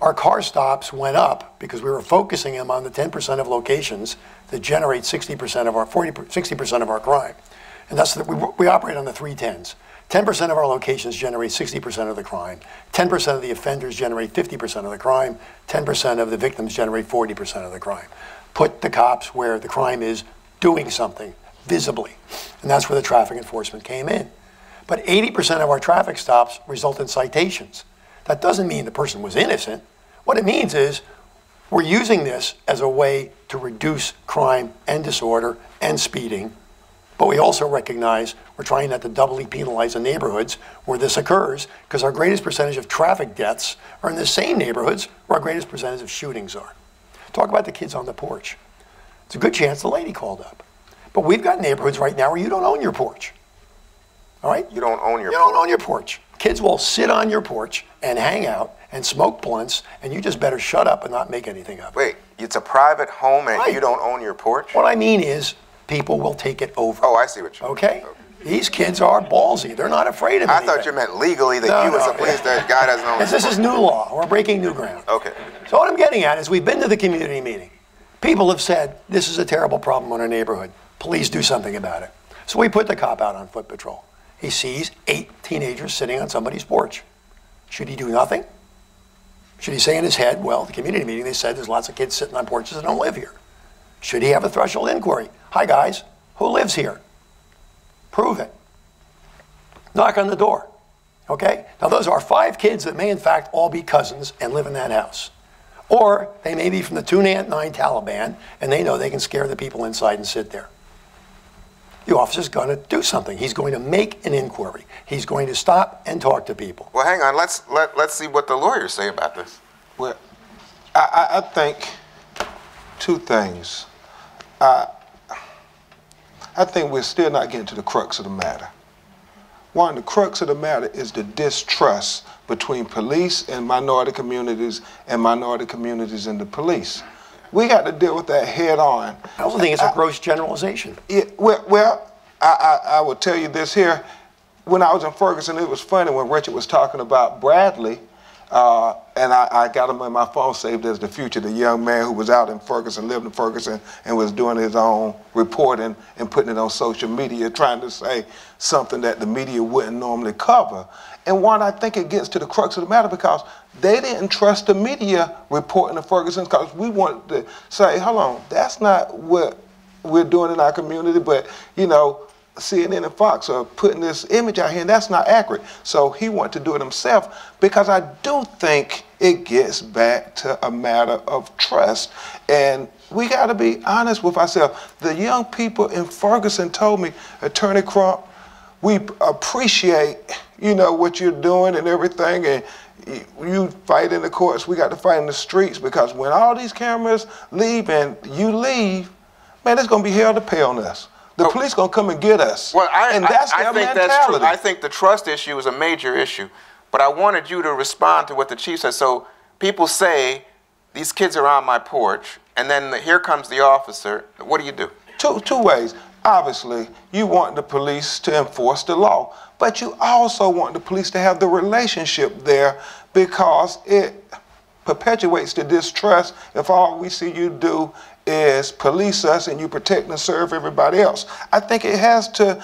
Our car stops went up because we were focusing them on the 10% of locations that generate 60% of our 60% of our crime. And that's we operate on the 310s. 10% of our locations generate 60% of the crime. 10% of the offenders generate 50% of the crime. 10% of the victims generate 40% of the crime. Put the cops where the crime is doing something visibly. And that's where the traffic enforcement came in. But 80% of our traffic stops result in citations. That doesn't mean the person was innocent. What it means is we're using this as a way to reduce crime and disorder and speeding, but we also recognize we're trying not to doubly penalize the neighborhoods where this occurs, because our greatest percentage of traffic deaths are in the same neighborhoods where our greatest percentage of shootings are. Talk about the kids on the porch. It's a good chance the lady called up. But we've got neighborhoods right now where you don't own your porch. All right? You don't own your porch. You don't own your porch. Kids will sit on your porch and hang out and smoke blunts, and you just better shut up and not make anything of it. Wait, it's a private home and Right. you don't own your porch? What I mean is people will take it over. Oh, I see what you mean. Okay? These kids are ballsy. They're not afraid of I anything. thought you meant legally that No, you as no. a police that guy doesn't own his This is porch. new law. We're breaking new ground. Okay. So what I'm getting at is we've been to the community meeting. People have said, this is a terrible problem in our neighborhood. Please do something about it. So we put the cop out on foot patrol. He sees 8 teenagers sitting on somebody's porch. Should he do nothing? Should he say in his head, well, the community meeting, they said there's lots of kids sitting on porches that don't live here. Should he have a threshold inquiry? Hi, guys. Who lives here? Prove it. Knock on the door. Okay? Now, those are 5 kids that may, in fact, all be cousins and live in that house. Or they may be from the 299 Taliban, and they know they can scare the people inside and sit there. The officer's going to do something. He's going to make an inquiry. He's going to stop and talk to people. Well, hang on. Let's see what the lawyers say about this. Well, I think 2 things. I think we're still not getting to the crux of the matter. One, the crux of the matter is the distrust between police and minority communities and in the police. We got to deal with that head on. I also think it's a gross generalization. I will tell you this here. When I was in Ferguson, it was funny when Richard was talking about Bradley, and I got him in my phone saved as the future, the young man who was out in Ferguson, lived in Ferguson, and was doing his own reporting and putting it on social media, trying to say something that the media wouldn't normally cover. And one, I think it gets to the crux of the matter because they didn't trust the media reporting to Ferguson because we wanted to say, hold on, that's not what we're doing in our community, but, you know, CNN and Fox are putting this image out here, and that's not accurate. So he wanted to do it himself because I do think it gets back to a matter of trust. And we got to be honest with ourselves. The young people in Ferguson told me, Attorney Crump, we appreciate, you know, what you're doing and everything, and you fight in the courts, we got to fight in the streets, because when all these cameras leave and you leave, man, it's going to be hell to pay on us. The police going to come and get us. Well, I and that's their think mentality. that's true. I think the trust issue is a major issue. But I wanted you to respond to what the chief said. So people say, these kids are on my porch, and then here comes the officer. What do you do? Two ways. Obviously, you want the police to enforce the law, but you also want the police to have the relationship there because it perpetuates the distrust if all we see you do is police us and you protect and serve everybody else. I think it has to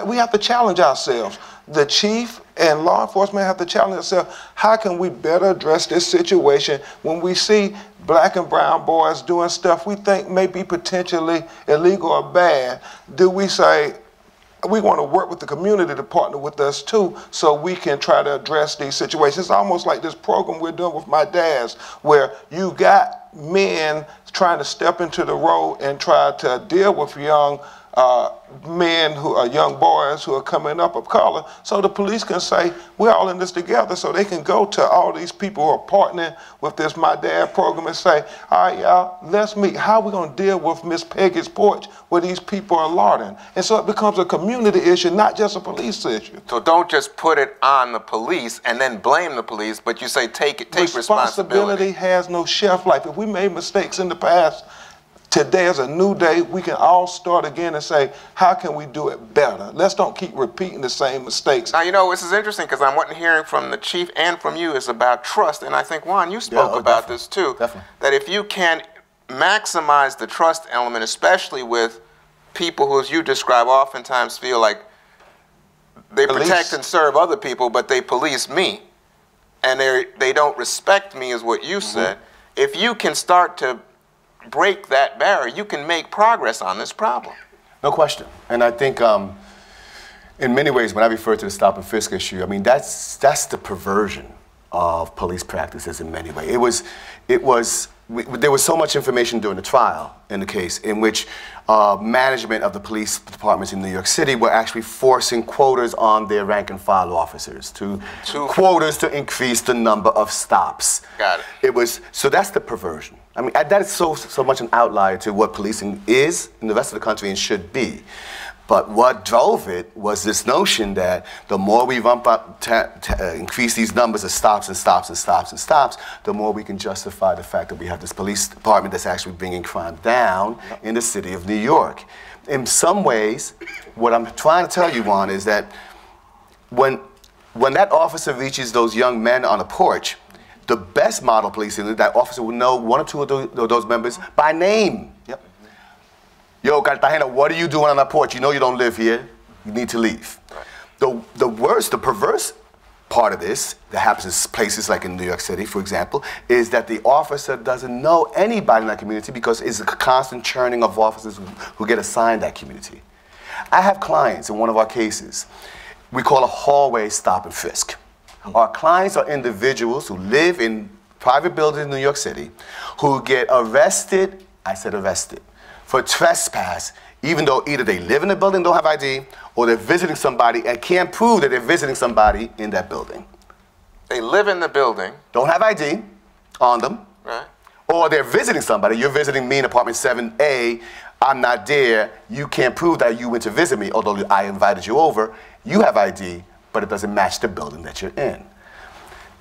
we have to challenge ourselves. The chief and law enforcement have to challenge themselves. How can we better address this situation when we see black and brown boys doing stuff we think may be potentially illegal or bad? Do we say, we want to work with the community to partner with us too, so we can try to address these situations. It's almost like this program we're doing with my dads, where you got men trying to step into the role and try to deal with young men who are young boys who are coming up of color, so the police can say, we're all in this together, so they can go to all these people who are partnering with this My Dad program and say, all right, y'all, let's meet. How are we going to deal with Miss Peggy's porch where these people are larding? And so it becomes a community issue, not just a police issue. So don't just put it on the police and then blame the police, but you say take responsibility. Responsibility has no shelf life. If we made mistakes in the past, today is a new day. We can all start again and say, how can we do it better? Let's don't keep repeating the same mistakes. Now, you know, this is interesting because I'm hearing from the chief and from you is about trust. And I think, Juan, you spoke about this too. Definitely. That if you can maximize the trust element, especially with people who, as you describe, oftentimes feel like they protect and serve other people, but they police me. And they don't respect me, is what you said. If you can start to break that barrier, you can make progress on this problem. No question. And I think in many ways, when I refer to the stop and frisk issue, I mean, that's the perversion of police practices in many ways. There was so much information during the trial in the case in which management of the police departments in New York City were actually forcing quotas on their rank and file officers to increase the number of stops. Got it. So that's the perversion. I mean, that is so much an outlier to what policing is in the rest of the country and should be. But what drove it was this notion that the more we increase these numbers of stops and stops and stops and stops, the more we can justify the fact that we have this police department that's actually bringing crime down in the city of New York. In some ways, what I'm trying to tell you, Juan, is that when that officer reaches those young men on a porch, the best model policing is that officer will know one or two of those members by name. Yep. Yo, Cartagena, what are you doing on that porch? You know you don't live here. You need to leave. Right. The perverse part of this that happens in places like in New York City, for example, is that the officer doesn't know anybody in that community because it's a constant churning of officers who get assigned that community. I have clients in one of our cases we call a hallway stop and frisk. Our clients are individuals who live in private buildings in New York City who get arrested, I said arrested, for trespass, even though either they live in the building and don't have ID, or they're visiting somebody and can't prove that they're visiting somebody in that building. They live in the building. Don't have ID on them. Right. Or they're visiting somebody. You're visiting me in apartment 7A. I'm not there. You can't prove that you went to visit me, although I invited you over. You have ID, but it doesn't match the building that you're in.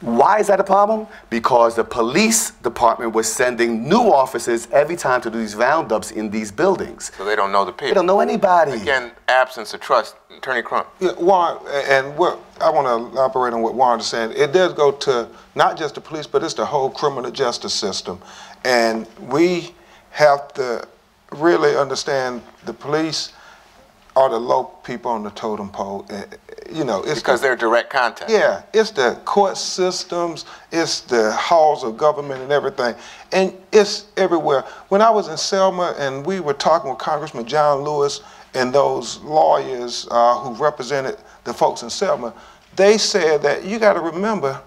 Why is that a problem? Because the police department was sending new officers every time to do these roundups in these buildings. So they don't know the people. They don't know anybody. Again, absence of trust. Attorney Crump. Yeah, Juan, and I want to elaborate on what Juan is saying. It does go to not just the police, but it's the whole criminal justice system. And we have to really understand the police are the low people on the totem pole. You know, it's because they're direct contact. Yeah, it's the court systems, it's the halls of government and everything, and it's everywhere. When I was in Selma and we were talking with Congressman John Lewis and those lawyers who represented the folks in Selma, they said that you got to remember,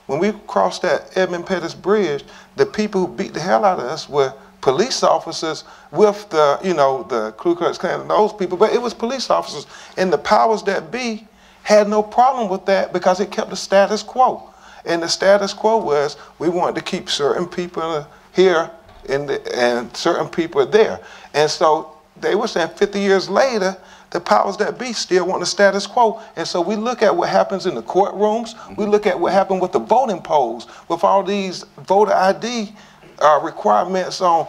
when we crossed that Edmund Pettus Bridge, the people who beat the hell out of us were police officers with the, you know, the Ku Klux Klan and those people, but it was police officers. And the powers that be had no problem with that because it kept the status quo. And the status quo was we wanted to keep certain people here and certain people there. And so they were saying 50 years later, the powers that be still want the status quo. And so we look at what happens in the courtrooms, we look at what happened with the voting polls, with all these voter ID requirements on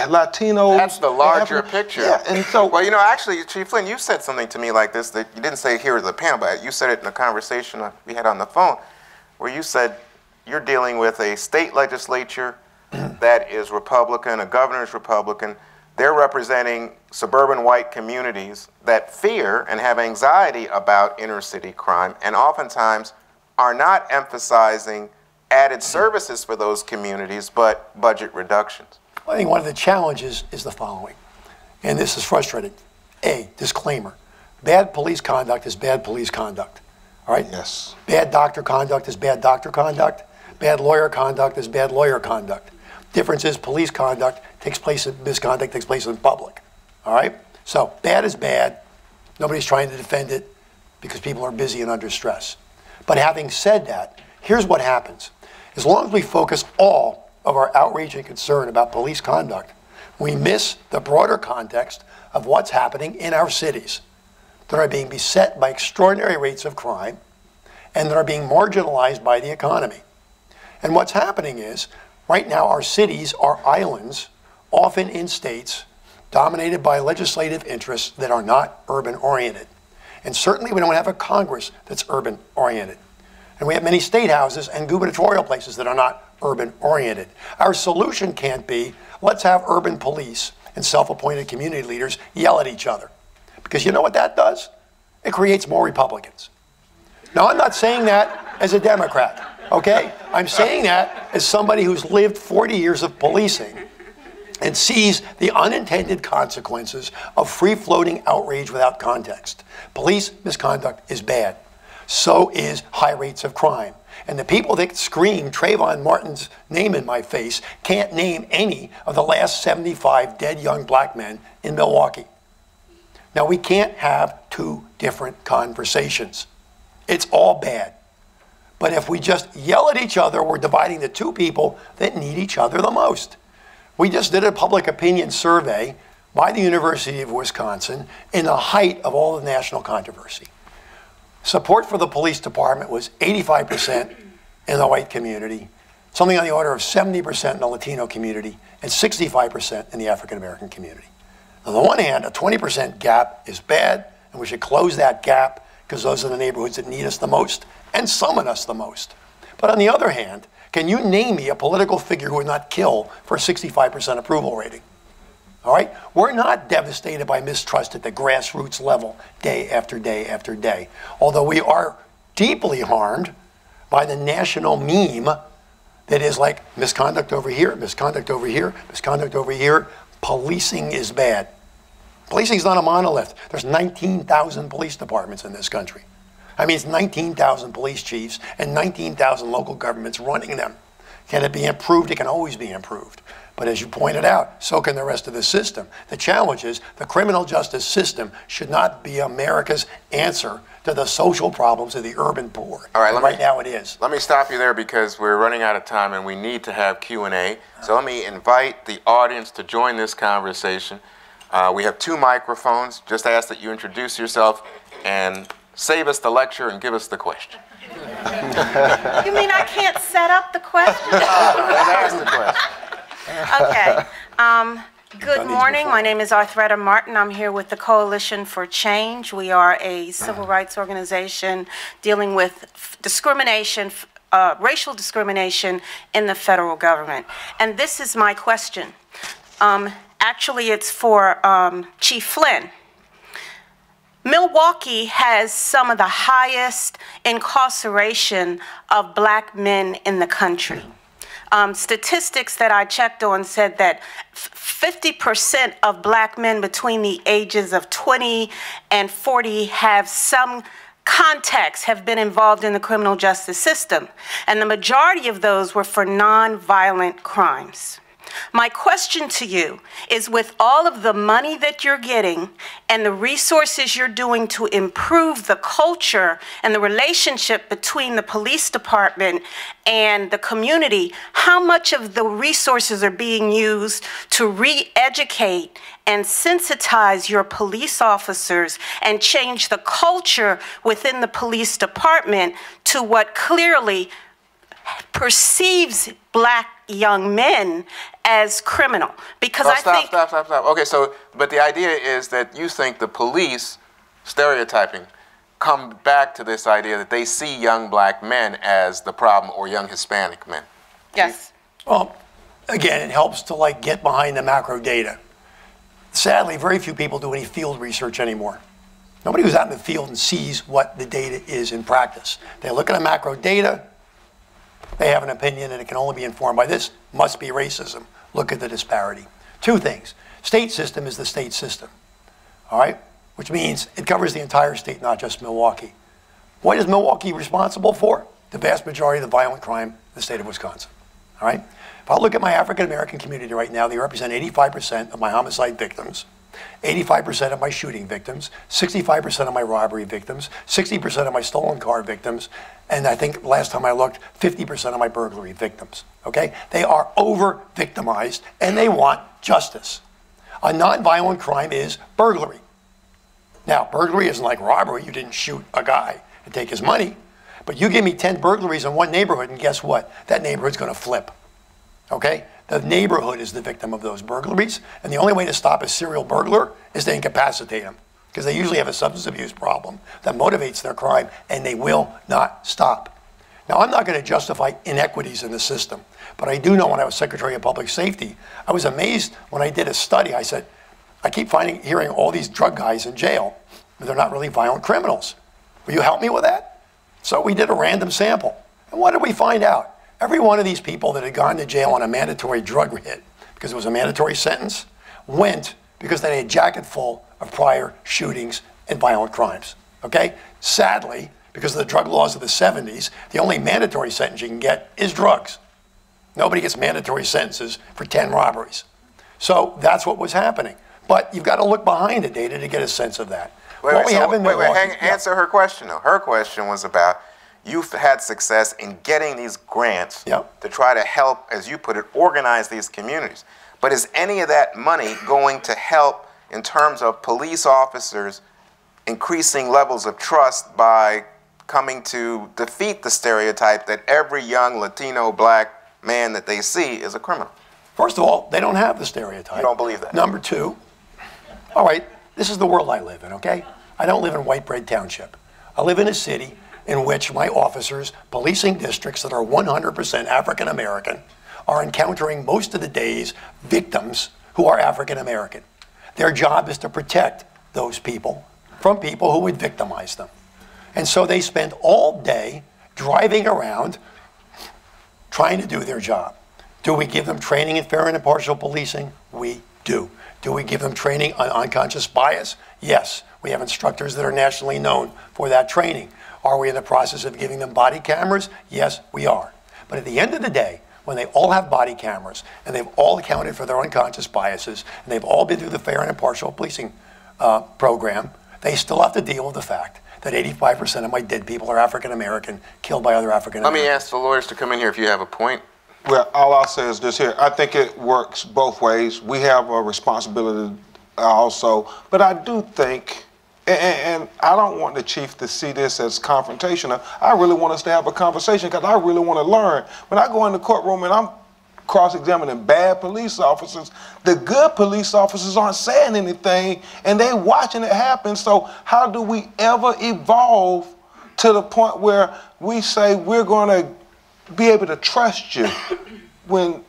Latinos. That's the larger picture. Yeah, and so, well, you know, actually, Chief Flynn, you said something to me like this that you didn't say here at the panel, but you said it in a conversation we had on the phone, where you said you're dealing with a state legislature that is Republican, a governor is Republican. They're representing suburban white communities that fear and have anxiety about inner city crime, and oftentimes are not emphasizing added services for those communities, but budget reductions. I think one of the challenges is the following, and this is frustrating. A, disclaimer. bad police conduct is bad police conduct. All right? Yes. Bad doctor conduct is bad doctor conduct. Bad lawyer conduct is bad lawyer conduct. Difference is police conduct takes place in misconduct takes place in public. All right? So bad is bad. Nobody's trying to defend it because people are busy and under stress. But having said that, here's what happens. As long as we focus all of our outreach and concern about police conduct, we miss the broader context of what's happening in our cities that are being beset by extraordinary rates of crime and that are being marginalized by the economy. And what's happening is, right now our cities are islands, often in states dominated by legislative interests that are not urban-oriented. And certainly we don't have a Congress that's urban-oriented. And we have many state houses and gubernatorial places that are not urban-oriented. Our solution can't be, let's have urban police and self-appointed community leaders yell at each other. Because you know what that does? It creates more Republicans. Now, I'm not saying that as a Democrat. Okay? I'm saying that as somebody who's lived 40 years of policing and sees the unintended consequences of free-floating outrage without context. Police misconduct is bad. So is high rates of crime. And the people that scream Trayvon Martin's name in my face can't name any of the last 75 dead young black men in Milwaukee. Now, we can't have two different conversations. It's all bad. But if we just yell at each other, we're dividing the two people that need each other the most. We just did a public opinion survey by the University of Wisconsin in the height of all the national controversy. Support for the police department was 85% in the white community, something on the order of 70% in the Latino community, and 65% in the African American community. On the one hand, a 20% gap is bad, and we should close that gap because those are the neighborhoods that need us the most and summon us the most. But on the other hand, can you name me a political figure who would not kill for a 65% approval rating? All right? We're not devastated by mistrust at the grassroots level day after day after day. Although we are deeply harmed by the national meme that is like misconduct over here, misconduct over here, misconduct over here. Policing is bad. Policing is not a monolith. There's 19,000 police departments in this country. I mean, it's 19,000 police chiefs and 19,000 local governments running them. Can it be improved? It can always be improved. But as you pointed out, so can the rest of the system. The challenge is the criminal justice system should not be America's answer to the social problems of the urban poor. All right, right now it is. Let me stop you there because we're running out of time and we need to have Q&A. So let me invite the audience to join this conversation. We have 2 microphones. Just ask that you introduce yourself and save us the lecture and give us the question. You mean I can't set up the question? Ask the question. Okay. Good morning. My name is Arthretta Martin. I'm here with the Coalition for Change. We are a civil rights organization dealing with discrimination, racial discrimination in the federal government. And this is my question. Actually, it's for Chief Flynn. Milwaukee has some of the highest incarceration of black men in the country. Statistics that I checked on said that 50% of black men between the ages of 20 and 40 have some context, have been involved in the criminal justice system. And the majority of those were for non-violent crimes. My question to you is, with all of the money that you're getting and the resources you're doing to improve the culture and the relationship between the police department and the community, how much of the resources are being used to re-educate and sensitize your police officers and change the culture within the police department to what clearly perceives black young men as criminal? Because I think... Stop. Okay, so, but the idea is that you think the police, stereotyping, come back to this idea that they see young black men as the problem, or young Hispanic men. Yes. Well, again, it helps to get behind the macro data. Sadly, very few people do any field research anymore. Nobody goes out in the field and sees what the data is in practice. They look at the macro data, they have an opinion, and it can only be informed by this. Must be racism. Look at the disparity. 2 things. State system is the state system. All right? which means it covers the entire state, not just Milwaukee. What is Milwaukee responsible for? The vast majority of the violent crime in the state of Wisconsin. All right? If I look at my African American community right now, they represent 85% of my homicide victims, 85% of my shooting victims, 65% of my robbery victims, 60% of my stolen car victims, and I think last time I looked, 50% of my burglary victims. Okay? They are over-victimized, and they want justice. A nonviolent crime is burglary. Now, burglary isn't like robbery. You didn't shoot a guy and take his money. But you give me 10 burglaries in one neighborhood, and guess what? That neighborhood's going to flip. Okay? The neighborhood is the victim of those burglaries, and the only way to stop a serial burglar is to incapacitate them, because they usually have a substance abuse problem that motivates their crime, and they will not stop. Now, I'm not going to justify inequities in the system, but I do know when I was Secretary of Public Safety, I was amazed when I did a study. I said, I keep hearing all these drug guys in jail, but they're not really violent criminals. Will you help me with that? So we did a random sample. And what did we find out? Every one of these people that had gone to jail on a mandatory drug hit, because it was a mandatory sentence, went because they had a jacket full of prior shootings and violent crimes. Okay? Sadly, because of the drug laws of the 70s, the only mandatory sentence you can get is drugs. Nobody gets mandatory sentences for 10 robberies. So that's what was happening. But you've got to look behind the data to get a sense of that. Answer her question, though. Her question was about, you've had success in getting these grants to try to help, as you put it, organize these communities. But is any of that money going to help in terms of police officers increasing levels of trust by coming to defeat the stereotype that every young Latino black man that they see is a criminal? First of all, they don't have the stereotype. You don't believe that? Number two, all right, this is the world I live in, okay? I don't live in White Bread Township. I live in a city in which my officers, policing districts that are 100% African American, are encountering most of the days victims who are African American. Their job is to protect those people from people who would victimize them. And so they spend all day driving around trying to do their job. Do we give them training in fair and impartial policing? We do. Do we give them training on unconscious bias? Yes. We have instructors that are nationally known for that training. Are we in the process of giving them body cameras? Yes, we are. But at the end of the day, when they all have body cameras and they've all accounted for their unconscious biases and they've all been through the fair and impartial policing program, they still have to deal with the fact that 85% of my dead people are African American, killed by other African Americans. Let me ask the lawyers to come in here if you have a point. Well, all I'll say is this here. I think it works both ways. We have a responsibility also, but I do think, and I don't want the chief to see this as confrontational. I really want us to have a conversation because I really want to learn. When I go in the courtroom and I'm cross-examining bad police officers, the good police officers aren't saying anything and they're watching it happen. So how do we ever evolve to the point where we say we're going to be able to trust you when,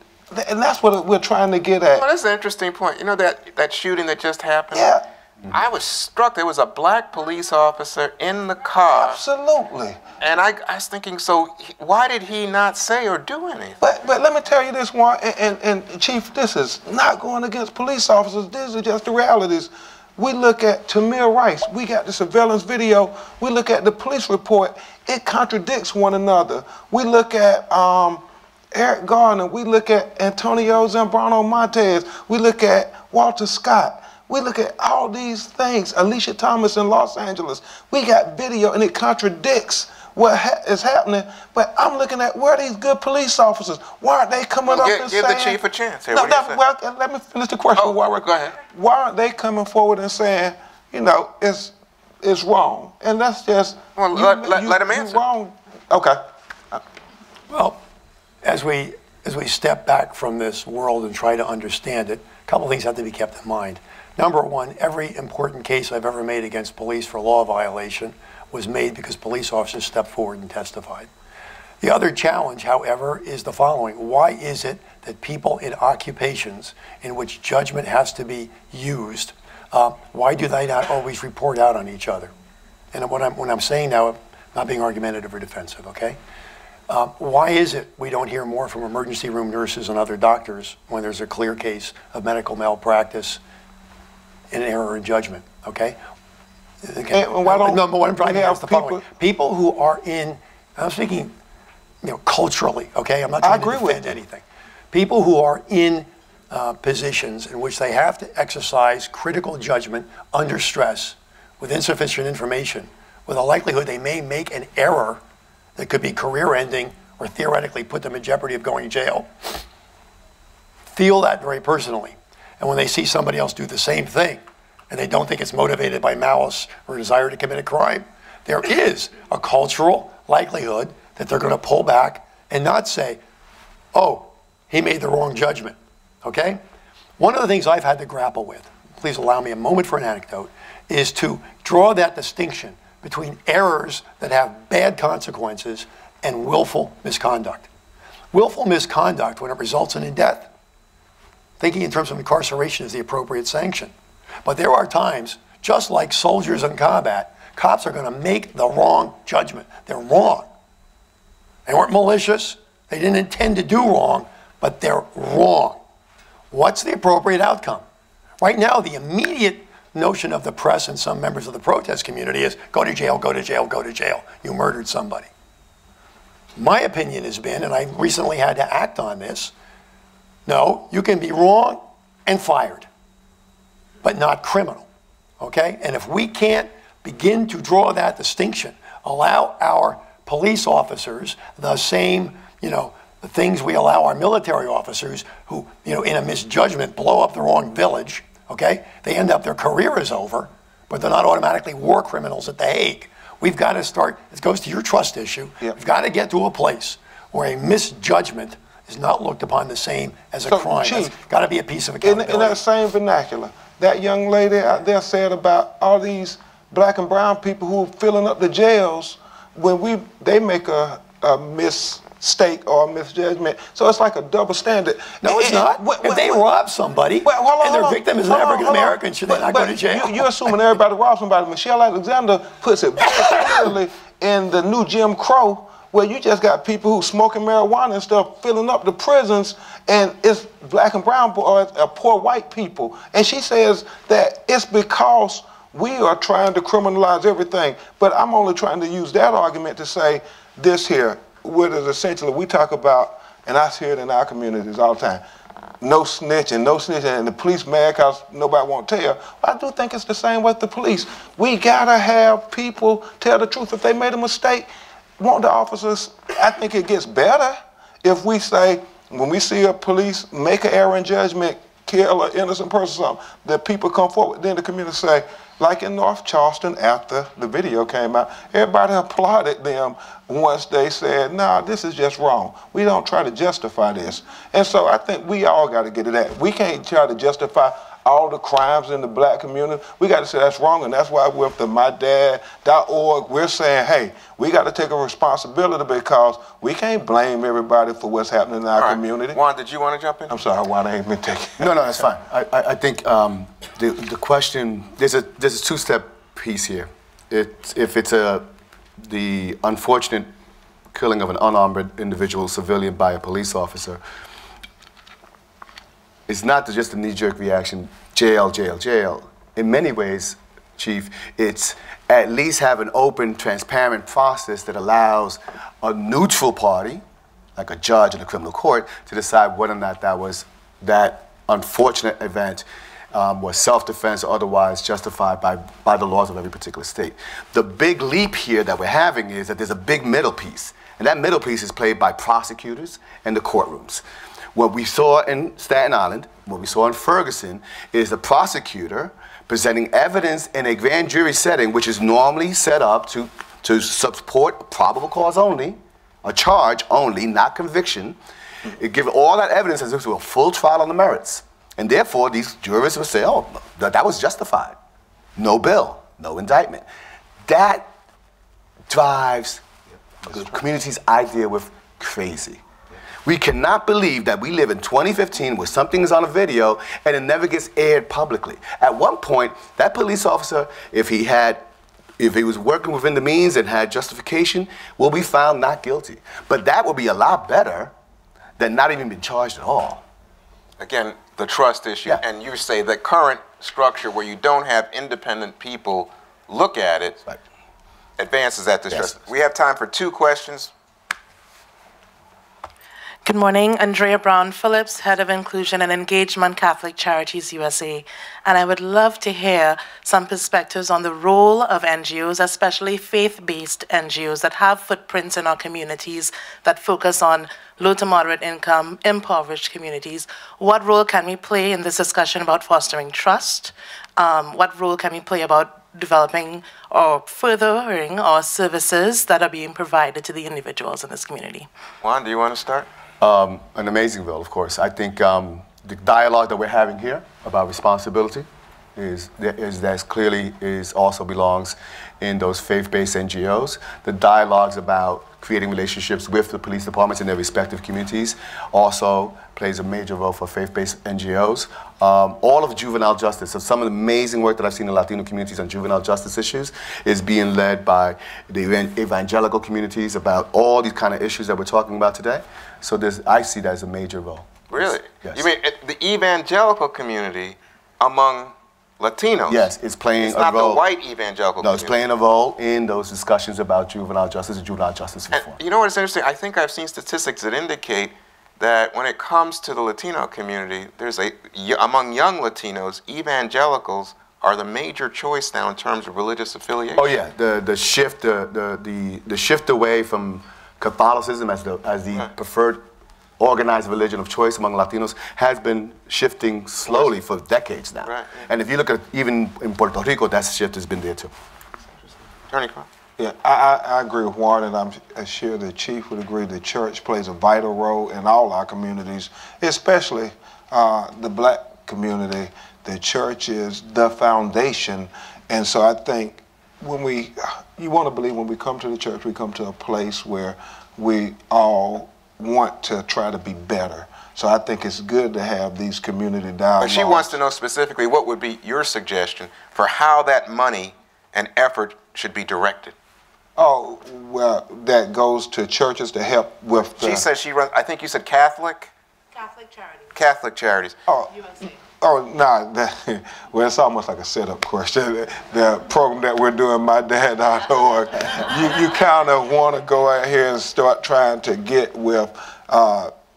and that's what we're trying to get at. Well, that's an interesting point. You know that shooting that just happened? Yeah. I was struck. There was a black police officer in the car. Absolutely. And I was thinking, so why did he not say or do anything? But let me tell you this one, and Chief, this is not going against police officers. These are just the realities. We look at Tamir Rice. We got the surveillance video. We look at the police report. It contradicts one another. We look at Eric Garner. We look at Antonio Zambrano Montez. We look at Walter Scott. We look at all these things. Alicia Thomas in Los Angeles. We got video, and it contradicts what is happening. But I'm looking at where are these good police officers? Why aren't they coming up and saying? Give the chief a chance. Here, well, let me finish the question. Oh, go ahead. Why aren't they coming forward and saying, you know, it's wrong? And that's just... Well, let him answer. Wrong. Okay. Well, as we step back from this world and try to understand it, a couple things have to be kept in mind. Number one, every important case I've ever made against police for law violation was made because police officers stepped forward and testified. The other challenge, however, is the following. Why is it that people in occupations in which judgment has to be used, why do they not always report out on each other? And when I'm saying now, I'm not being argumentative or defensive, okay? Why is it we don't hear more from emergency room nurses and other doctors when there's a clear case of medical malpractice and error in judgment, okay? Okay. And why don't no, but what I'm trying to have ask the following. People who are in, I'm speaking, culturally, okay? I'm not trying to defend anything. People who are in positions in which they have to exercise critical judgment under stress with insufficient information, with a likelihood they may make an error that could be career-ending or theoretically put them in jeopardy of going to jail, feel that very personally. And when they see somebody else do the same thing, and they don't think it's motivated by malice or desire to commit a crime, there is a cultural likelihood that they're going to pull back and not say, oh, he made the wrong judgment, okay? One of the things I've had to grapple with, please allow me a moment for an anecdote, is to draw that distinction between errors that have bad consequences and willful misconduct. Willful misconduct, when it results in death, thinking in terms of incarceration is the appropriate sanction. But there are times, just like soldiers in combat, cops are going to make the wrong judgment. They're wrong. They weren't malicious. They didn't intend to do wrong, but they're wrong. What's the appropriate outcome? Right now, the immediate notion of the press and some members of the protest community is go to jail, go to jail, go to jail. You murdered somebody. My opinion has been, and I recently had to act on this, no, you can be wrong and fired, but not criminal, okay? And if we can't begin to draw that distinction, allow our police officers the same, the things we allow our military officers who, in a misjudgment blow up the wrong village, okay? They end up, their career is over, but they're not automatically war criminals at The Hague. We've got to start, it goes to your trust issue, we've got to get to a place where a misjudgment is not looked upon the same as a crime. Chief, it's got to be a piece of accountability. In that same vernacular, that young lady out there said about all these black and brown people who are filling up the jails when they make a mistake or a misjudgment. So it's like a double standard. No, it's not. If they rob somebody and their victim is an African American, should they not go to jail? You're assuming everybody robbed somebody. Michelle Alexander puts it very clearly in the new Jim Crow, where you just got people who smoking marijuana and stuff filling up the prisons, and it's black and brown or poor white people. And she says that it's because we are trying to criminalize everything. But I'm only trying to use that argument to say this here, what is essentially we talk about, and I hear it in our communities all the time, no snitching, and the police mad because nobody won't tell. But I do think it's the same with the police. We gotta have people tell the truth. If they made a mistake, want the officers, I think it gets better if we say, when we see a police make an error in judgment, kill an innocent person or something, that people come forward, then the community say, like in North Charleston after the video came out, everybody applauded them once they said, nah, this is just wrong. We don't try to justify this. And so I think we all got to get to that. We can't try to justify all the crimes in the black community. We got to say that's wrong, and that's why with the mydad.org, we're saying, hey, we got to take a responsibility because we can't blame everybody for what's happening in our community. Juan, did you want to jump in? I'm sorry, Juan, I ain't been taking. No, that's fine. I think the question, there's a two-step piece here. If it's the unfortunate killing of an unarmed individual civilian by a police officer, it's not just a knee-jerk reaction, jail, jail, jail. In many ways, Chief, it's at least have an open, transparent process that allows a neutral party, like a judge in a criminal court, to decide whether or not that unfortunate event was self-defense or otherwise justified by the laws of every particular state. The big leap here that we're having is that there's a big middle piece, and that middle piece is played by prosecutors and the courtrooms. What we saw in Staten Island, what we saw in Ferguson, is the prosecutor presenting evidence in a grand jury setting, which is normally set up to support probable cause only, a charge only, not conviction. It gives all that evidence as if to a full trial on the merits. And therefore, these jurists will say, oh, that was justified. No bill, no indictment. That drives the community's idea with crazy. We cannot believe that we live in 2015 where something is on a video and it never gets aired publicly. At one point, that police officer, if he was working within the means and had justification, will be found not guilty. But that would be a lot better than not even being charged at all. Again, the trust issue. Yeah. And you say the current structure where you don't have independent people look at it Right. advances that distress. Yes. We have time for 2 questions. Good morning, Andrea Brown Phillips, Head of Inclusion and Engagement, Catholic Charities USA. And I would love to hear some perspectives on the role of NGOs, especially faith-based NGOs that have footprints in our communities that focus on low to moderate income, impoverished communities. What role can we play in this discussion about fostering trust? What role can we play about developing or furthering our services that are being provided to the individuals in this community? Juan, do you want to start? An amazing role, of course. I think the dialogue that we're having here about responsibility also belongs in those faith-based NGOs. The dialogues about creating relationships with the police departments in their respective communities also plays a major role for faith-based NGOs. All of juvenile justice, so some of the amazing work that I've seen in Latino communities on juvenile justice issues is being led by the evangelical communities about all these kind of issues that we're talking about today. So I see that as a major role. Really? Yes. You mean the evangelical community among Latinos? Yes, it's playing a role. It's not the white evangelical community. No, it's playing a role in those discussions about juvenile justice and juvenile justice reform. And you know what is interesting? I think I've seen statistics that indicate that when it comes to the Latino community, among young Latinos, evangelicals are the major choice now in terms of religious affiliation. Oh yeah, the shift away from Catholicism as the preferred organized religion of choice among Latinos has been shifting slowly for decades now. Right, yeah. And if you look at even in Puerto Rico, that shift has been there too. Attorney Crump. Yeah, I agree with Juan, and I'm sure the Chief would agree the church plays a vital role in all our communities, especially the black community. The church is the foundation, and so I think you want to believe when we come to the church, we come to a place where we all want to try to be better. So I think it's good to have these community dialogues. But she wants to know specifically what would be your suggestion for how that money and effort should be directed. Oh, well, that goes to churches to help with the... She says she runs, I think you said Catholic? Catholic Charities. Catholic Charities. Oh, USA. oh no, well, it's almost like a setup question. The program that we're doing, mydad.org, you kind of want to go out here and start trying to get with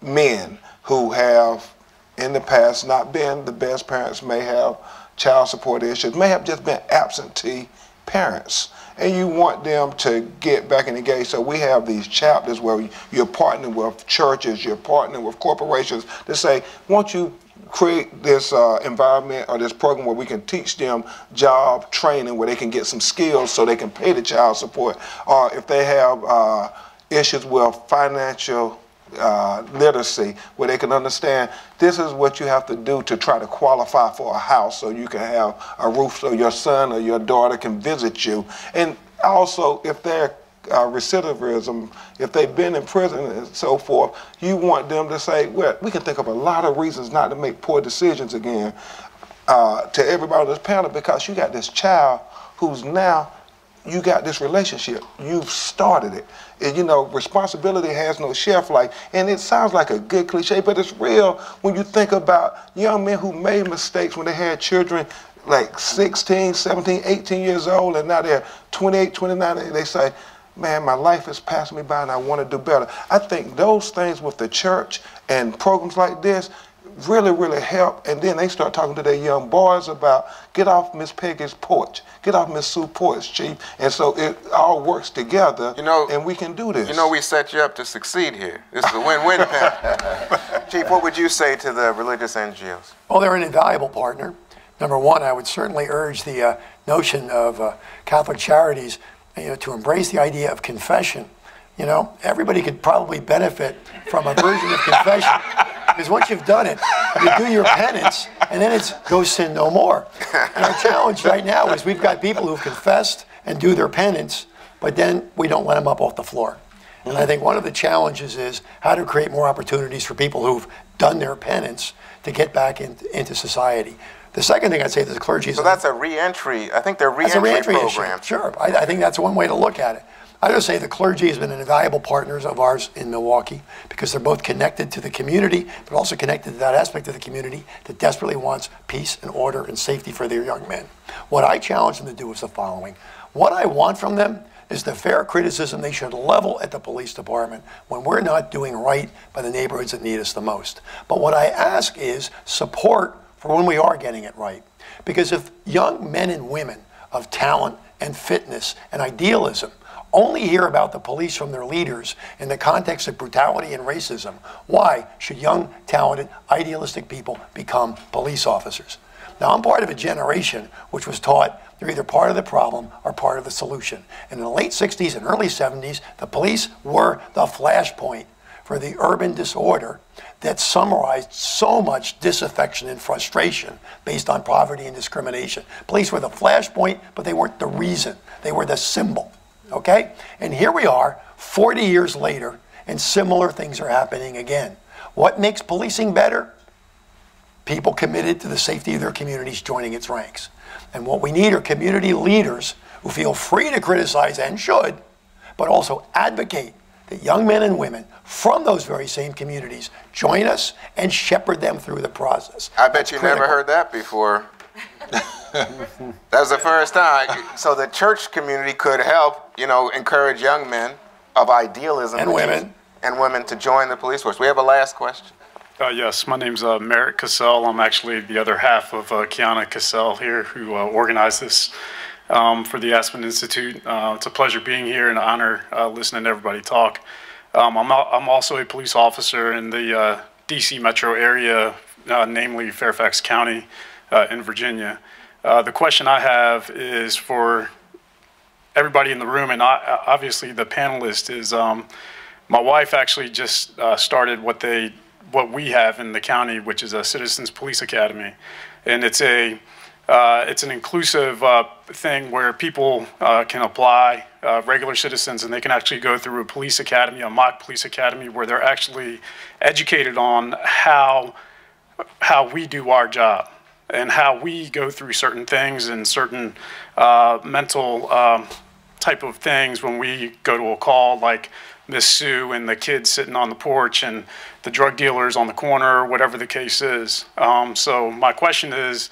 men who have, in the past, not been the best parents, may have child support issues, may have just been absentee parents. And you want them to get back and engage. So we have these chapters where you're partnering with churches, you're partnering with corporations to say, won't you create this environment or this program where we can teach them job training, where they can get some skills so they can pay the child support. Or if they have issues with financial literacy, where they can understand this is what you have to do to try to qualify for a house so you can have a roof so your son or your daughter can visit you. And also, if they're recidivism, if they've been in prison and so forth, you want them to say, well, we can think of a lot of reasons not to make poor decisions again to everybody on this panel, because you got this child who's now, you got this relationship, you've started it. And, you know, responsibility has no shelf life. And it sounds like a good cliche, but it's real when you think about young men who made mistakes when they had children like 16, 17, 18 years old, and now they're 28, 29, and they say, man, my life is passing me by and I want to do better. I think those things with the church and programs like this really, really help. And then they start talking to their young boys about, get off Miss Peggy's porch, get off Miss Sue's porch, Chief. And so it all works together, you know, and we can do this. You know, we set you up to succeed here. This is a win-win panel. Chief, what would you say to the religious NGOs? Well, they're an invaluable partner. Number one, I would certainly urge the notion of Catholic Charities, to embrace the idea of confession. You know, everybody could probably benefit from a version of confession. Because once you've done it, you do your penance, and then it's go sin no more. And our challenge right now is we've got people who've confessed and do their penance, but then we don't let them up off the floor. And I think one of the challenges is how to create more opportunities for people who've done their penance to get back into society. The second thing I'd say to the clergy is... So that's a re-entry, I think they're re-entry programs. Sure, I think that's one way to look at it. I just say the clergy has been invaluable partners of ours in Milwaukee because they're both connected to the community, but also connected to that aspect of the community that desperately wants peace and order and safety for their young men. What I challenge them to do is the following. What I want from them is the fair criticism they should level at the police department when we're not doing right by the neighborhoods that need us the most. But what I ask is support for when we are getting it right. Because if young men and women of talent and fitness and idealism only hear about the police from their leaders in the context of brutality and racism, why should young, talented, idealistic people become police officers? Now, I'm part of a generation which was taught they're either part of the problem or part of the solution. And in the late 60s and early 70s, the police were the flashpoint for the urban disorder that summarized so much disaffection and frustration based on poverty and discrimination. Police were the flashpoint, but they weren't the reason. They were the symbol. Okay? And here we are, 40 years later, and similar things are happening again. What makes policing better? People committed to the safety of their communities joining its ranks. And what we need are community leaders who feel free to criticize and should, but also advocate that young men and women from those very same communities join us and shepherd them through the process. I bet you never heard that before. That was the first time. So the church community could help, you know, encourage young men of idealism and women to join the police force. We have a last question. Yes, my name's Merritt Cassell. I'm actually the other half of Kiana Cassell here, who organized this for the Aspen Institute. It's a pleasure being here and an honor listening to everybody talk. I'm also a police officer in the D.C. metro area, namely Fairfax County in Virginia. The question I have is for everybody in the room, and obviously the panelist, is my wife actually just started what we have in the county, which is a Citizens Police Academy, and it's an inclusive thing where people can apply, regular citizens, and they can actually go through a police academy, a mock police academy, where they're actually educated on how we do our job and how we go through certain things and certain mental type of things when we go to a call, like Miss Sue and the kids sitting on the porch and the drug dealers on the corner, whatever the case is. So my question is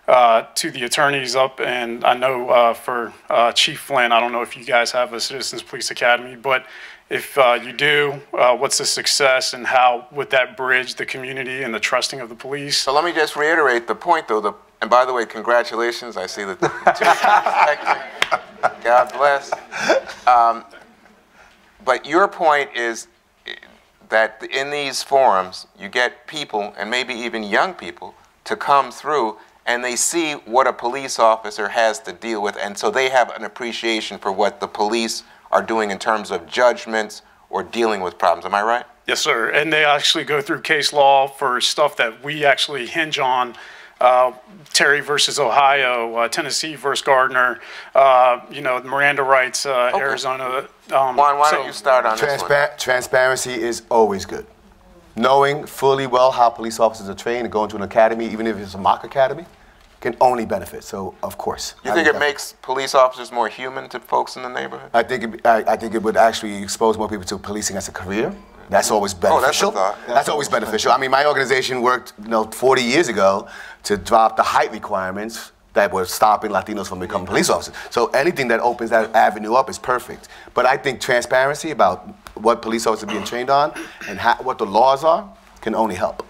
to the attorneys up, and I know for Chief Flynn, I don't know if you guys have a Citizens Police Academy, but if you do, what's the success and how would that bridge the community and the trusting of the police? So let me just reiterate the point, though. And by the way, congratulations. I see that the two God bless. But your point is that in these forums, you get people, and maybe even young people, to come through and they see what a police officer has to deal with, and so they have an appreciation for what the police are doing in terms of judgments or dealing with problems. Am I right? Yes, sir. And they actually go through case law for stuff that we actually hinge on. Terry versus Ohio, Tennessee versus Gardner, you know, Miranda rights, okay. Arizona. Juan, why don't you start on this one? Transparency is always good. Knowing fully well how police officers are trained and going to an academy, even if it's a mock academy, can only benefit. So, of course. You think it makes police officers more human to folks in the neighborhood? I think it would actually expose more people to policing as a career. That's always beneficial. Oh, that's a thought. That's always beneficial. I mean, my organization worked, 40 years ago to drop the height requirements that were stopping Latinos from becoming police officers. So anything that opens that avenue up is perfect. But I think transparency about what police officers are being trained on and what the laws are can only help.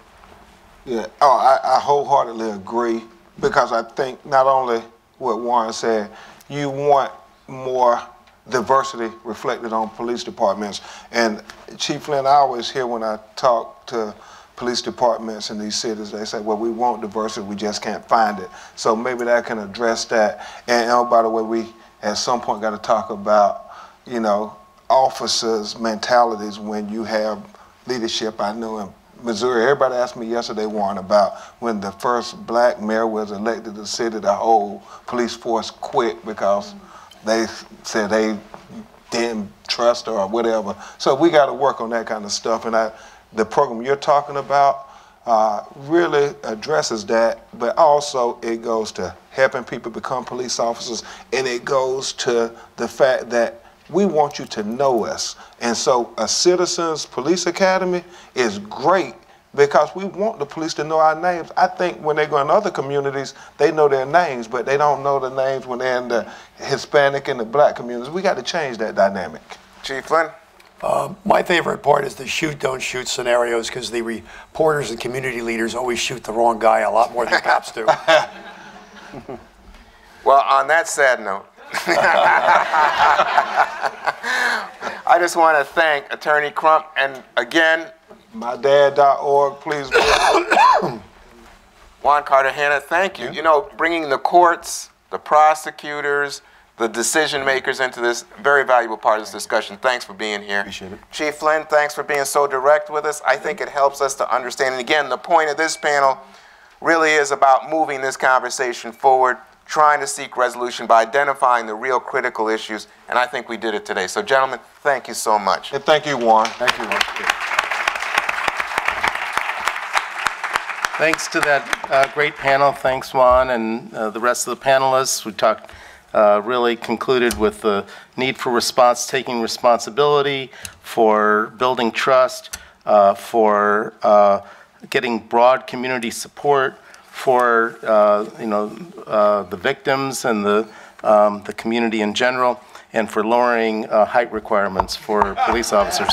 Yeah, I wholeheartedly agree, because I think not only what Warren said, you want more diversity reflected on police departments. And Chief Flynn, I always hear when I talk to police departments in these cities, they say, well, we want diversity, we just can't find it. So maybe that can address that. And oh, by the way, we at some point got to talk about, officers' mentalities when you have leadership. I know in Missouri, everybody asked me yesterday, Warren, about when the first black mayor was elected to the city, the whole police force quit because they said they didn't trust her or whatever. So we got to work on that kind of stuff. And the program you're talking about really addresses that, but also it goes to helping people become police officers, and it goes to the fact that We want you to know us. And so a Citizens Police Academy is great because we want the police to know our names. I think when they go in other communities, they know their names, but they don't know the names when they're in the Hispanic and the black communities. We got to change that dynamic. Chief Flynn? My favorite part is the shoot, don't shoot scenarios because the reporters and community leaders always shoot the wrong guy a lot more than cops do. Well, on that sad note, I just want to thank Attorney Crump, and again, MyDad.org, please. Juan Cartagena, thank you. You know, bringing the courts, the prosecutors, the decision makers into this very valuable part of this discussion. Thanks for being here. Appreciate it. Chief Flynn, thanks for being so direct with us. I think it helps us to understand. And again, the point of this panel really is about moving this conversation forward, trying to seek resolution by identifying the real critical issues, and I think we did it today. So, gentlemen, thank you so much. And thank you, Juan. Thank you. Thanks to that great panel. Thanks, Juan, and the rest of the panelists. We talked, really concluded with the need for taking responsibility, for building trust, for getting broad community support, for the victims and the community in general, and for lowering height requirements for police officers.